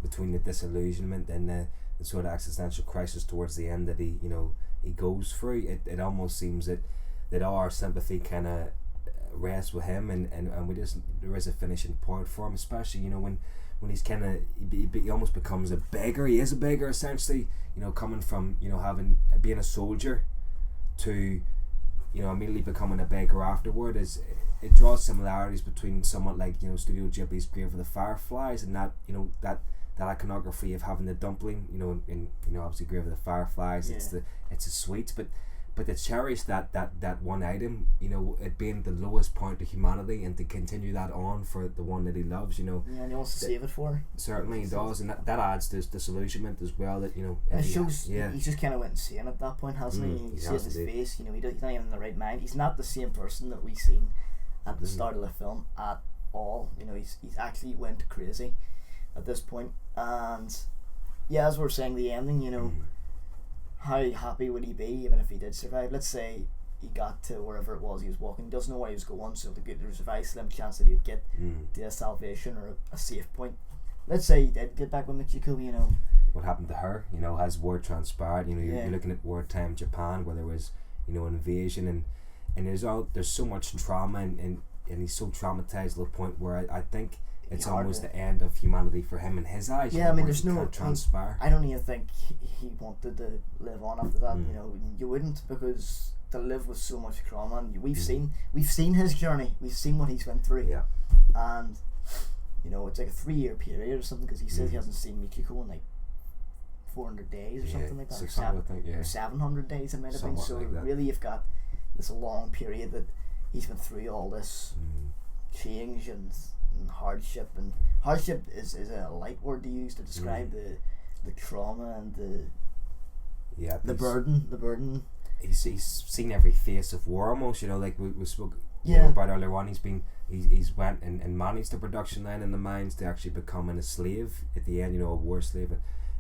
between the disillusionment and the sort of existential crisis towards the end that he goes through. It almost seems that all our sympathy kind of rests with him, and there is a finishing point for him, especially when he's kind of he almost becomes a beggar. He is a beggar essentially, coming from being a soldier to immediately becoming a beggar afterward. It draws similarities between somewhat like Studio Ghibli's Grave of the Fireflies, and that that iconography of having the dumpling, in obviously Grave of the Fireflies. Yeah. It's a sweet, but to cherish that one item, it being the lowest point of humanity, and to continue that on for the one that he loves, Yeah, and he wants to save it for her. Certainly he does, and that adds to his disillusionment as well. That and it shows he's just kind of went insane at that point, hasn't he? You see his face, he's not even in the right mind. He's not the same person that we seen at the start of the film at all. He's actually went crazy at this point, and as we're saying, the ending, how happy would he be even if he did survive? Let's say he got to wherever it was he was walking. He doesn't know where he was going, so there's a very slim chance that he'd get to a salvation or a safe point. Let's say he did get back with Michiko, what happened to her? Has war transpired? You're looking at wartime Japan, where there was an invasion, and there's so much trauma, and he's so traumatized to the point where I think it's almost the end of humanity for him in his eyes. Yeah, there's no transpire. I don't even think he wanted to live on after that. You wouldn't, because to live with so much trauma, and we've seen his journey. We've seen what he's went through. Yeah, and it's like a 3-year period or something, because he says he hasn't seen Michiko in like 400 days or something like that. 600, I think, or 700 days it might have been. So like really, you've got this long period that he's been through all this change and hardship, and hardship is a light word to use to describe the trauma and the burden. He's seen every face of war almost, like we spoke You know, about earlier on, he's went and managed the production line in the mines to actually becoming a slave at the end. You know, a war slave,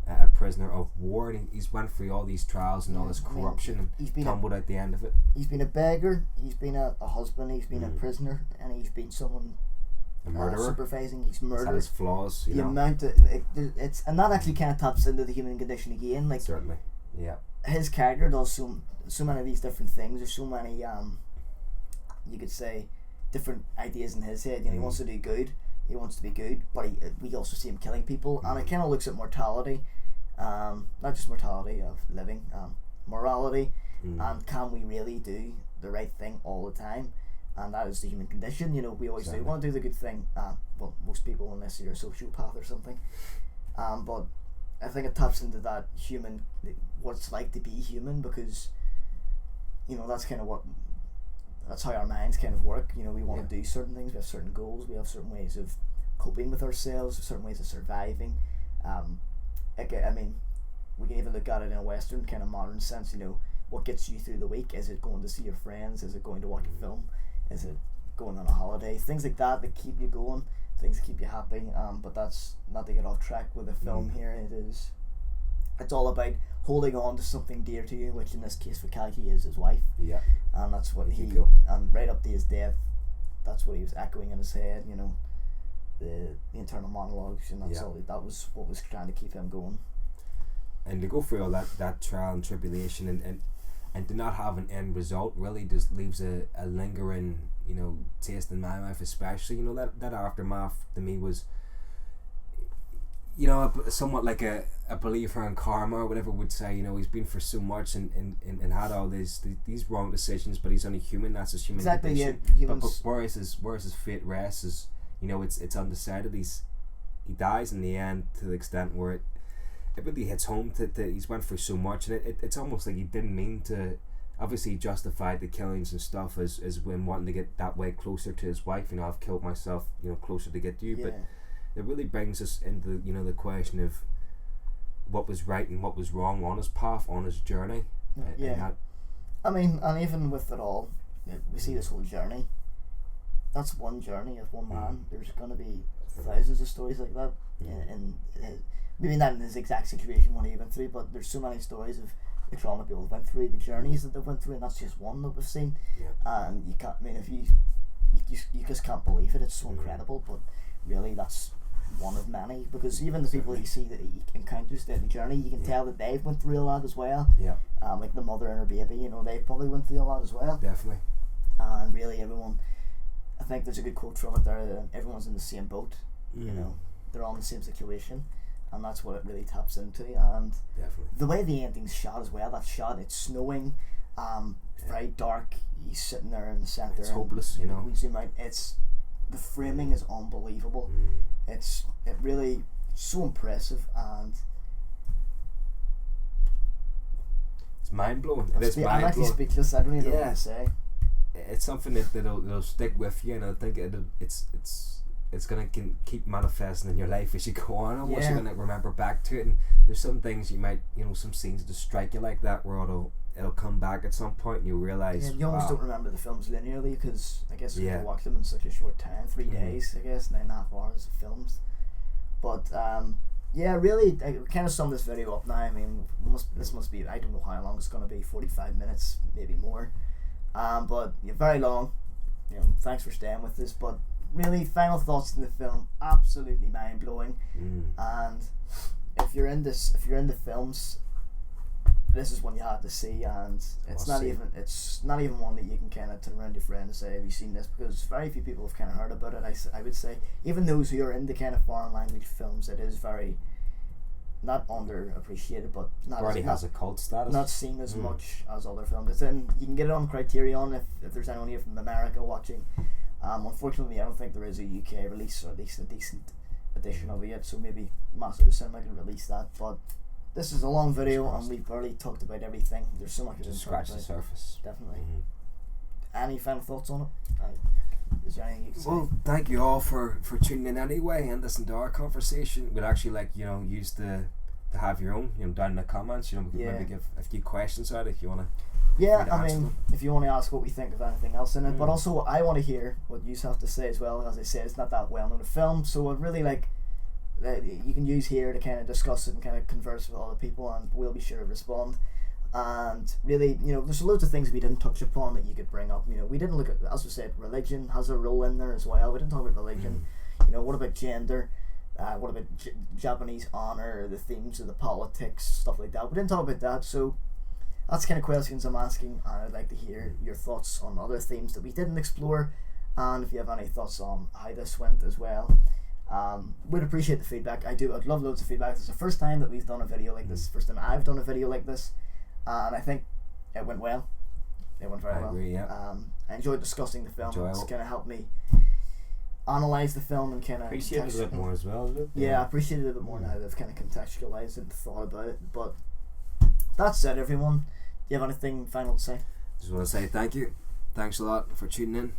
a prisoner of war, and he's went through all these trials and all this corruption, and tumbled out the end of it. He's been a beggar. He's been a husband. He's been a prisoner, and he's been someone. A murderer. Supervising. He's murdered. He's had his flaws. You know? Amount of it's and that actually kind of taps into the human condition again. Like certainly, yeah. His character does so many of these different things. There's so many you could say different ideas in his head. You know, he wants to do good. He wants to be good, but we also see him killing people, and it kind of looks at mortality, not just mortality of living, morality, and can we really do the right thing all the time? And that is the human condition. You know, we always do want to do the good thing. Well, most people, unless you're a sociopath or something. But I think it taps into that human, what it's like to be human, because, you know, that's how our minds kind of work. You know, we want to do certain things. We have certain goals. We have certain ways of coping with ourselves. Certain ways of surviving. I mean, we can even look at it in a Western kind of modern sense. You know, what gets you through the week? Is it going to see your friends? Is it going to watch a film? Is it going on a holiday? Things like that keep you going, things that keep you happy. But that's not to get off track with the film here. It's all about holding on to something dear to you, which in this case for Kalki is his wife. Yeah. And that's what and right up to his death, that's what he was echoing in his head. You know, the internal monologues, and that's all. That was what was trying to keep him going. And to go through all that trial and tribulation and to not have an end result really just leaves a lingering, you know, taste in my mouth, especially. You know, that aftermath to me was, you know, somewhat like a believer in karma or whatever would say. You know, he's been for so much and had all these wrong decisions, but he's only human. That's his human condition. Yeah, but where his fate rests is, you know, it's undecided. He dies in the end to the extent where it really hits home that he's went through so much, and it's almost like he didn't mean to. Obviously, he justified the killings and stuff as when wanting to get that way closer to his wife. You know, I've killed myself, you know, closer to get you. Yeah. But it really brings us into, you know, the question of what was right and what was wrong on his path, on his journey. Yeah. I mean, and even with it all, we see this whole journey. That's one journey of one man. There's going to be thousands of stories like that, and maybe not in his exact situation when he went through, but there's so many stories of the trauma people went through, the journeys that they went through, and that's just one that we've seen. And you can't. I mean, if you just can't believe it. It's so incredible, but really that's one of many, because even the people you see that he encounters throughout the journey, you can tell that they've went through a lot as well. Like the mother and her baby, you know, they probably went through a lot as well. Definitely. And really everyone, I think there's a good quote from it there, that everyone's in the same boat. You know, they're all in the same situation. And that's what it really taps into. And the way the ending's shot as well, that shot, it's snowing, very dark, he's sitting there in the centre. It's hopeless, you know. We zoom out, the framing is unbelievable. It's so impressive, and it's mind-blowing. I'm actually speechless. I don't even know what to say. It's something that'll stick with you, and I think it's going to keep manifesting in your life as you go on. And once you're going to remember back to it, and there's some things you might, you know, some scenes that strike you like that where it'll come back at some point and you realise. Yeah, you almost don't remember the films linearly, because I guess you watch them in such a short time, 3 days, I guess, 9.5 hours of films. But really, I kind of sum this video up now. I mean, this must be, I don't know how long it's going to be, 45 minutes, maybe more. But very long. You know, thanks for staying with us. But really, final thoughts on the film, absolutely mind blowing. And if you're in the films, this is one you have to see, and it's not even one that you can kind of turn around to your friend and say, have you seen this? Because very few people have kind of heard about it. I would say, even those who are into kind of foreign language films, it is very not underappreciated, but has a cult status, not seen as much as other films. You can get it on Criterion if there's anyone here from America watching. Unfortunately, I don't think there is a UK release, or at least a decent edition of it yet, so maybe Master of Cinema can release that. But this is a long video, and we've already talked about everything. There's so much to scratch the surface. Definitely. Any final thoughts on it? Is there anything you can say? Well, thank you all for tuning in anyway and listening to our conversation. We'd actually use the to have your own, down in the comments. We could maybe give a few questions out if you want to. Yeah, I mean, if you want to ask what we think of anything else in it, but also I want to hear what you have to say as well. As I say, it's not that well known a film, so I'd really like you can use here to kind of discuss it and kind of converse with other people, and we'll be sure to respond. And really, there's loads of things we didn't touch upon that you could bring up. We didn't look at, as we said, religion has a role in there as well. We didn't talk about religion. What about gender? What about Japanese honor, the themes of the politics, stuff like that? We didn't talk about that, so that's the kind of questions I'm asking, and I'd like to hear your thoughts on other themes that we didn't explore, and if you have any thoughts on how this went as well. We'd appreciate the feedback. I'd love loads of feedback. It's the first time that we've done a video like this, first time I've done a video like this, and I think it went well. It went very well. I agree, yeah. I enjoyed discussing the film. It's kind of helped me analyze the film and kind of appreciate it a bit more as well, isn't it? Yeah, I appreciate it a bit more now that I've kind of contextualized it and thought about it. But that's it, everyone. Do you have anything final to say? Just want to say thank you. Thanks a lot for tuning in.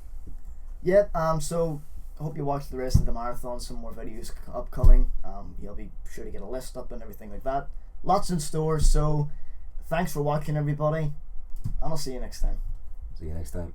Yeah, so I hope you watch the rest of the marathon. Some more videos upcoming. You'll be sure to get a list up and everything like that. Lots in store, so thanks for watching, everybody, and I'll see you next time. See you next time.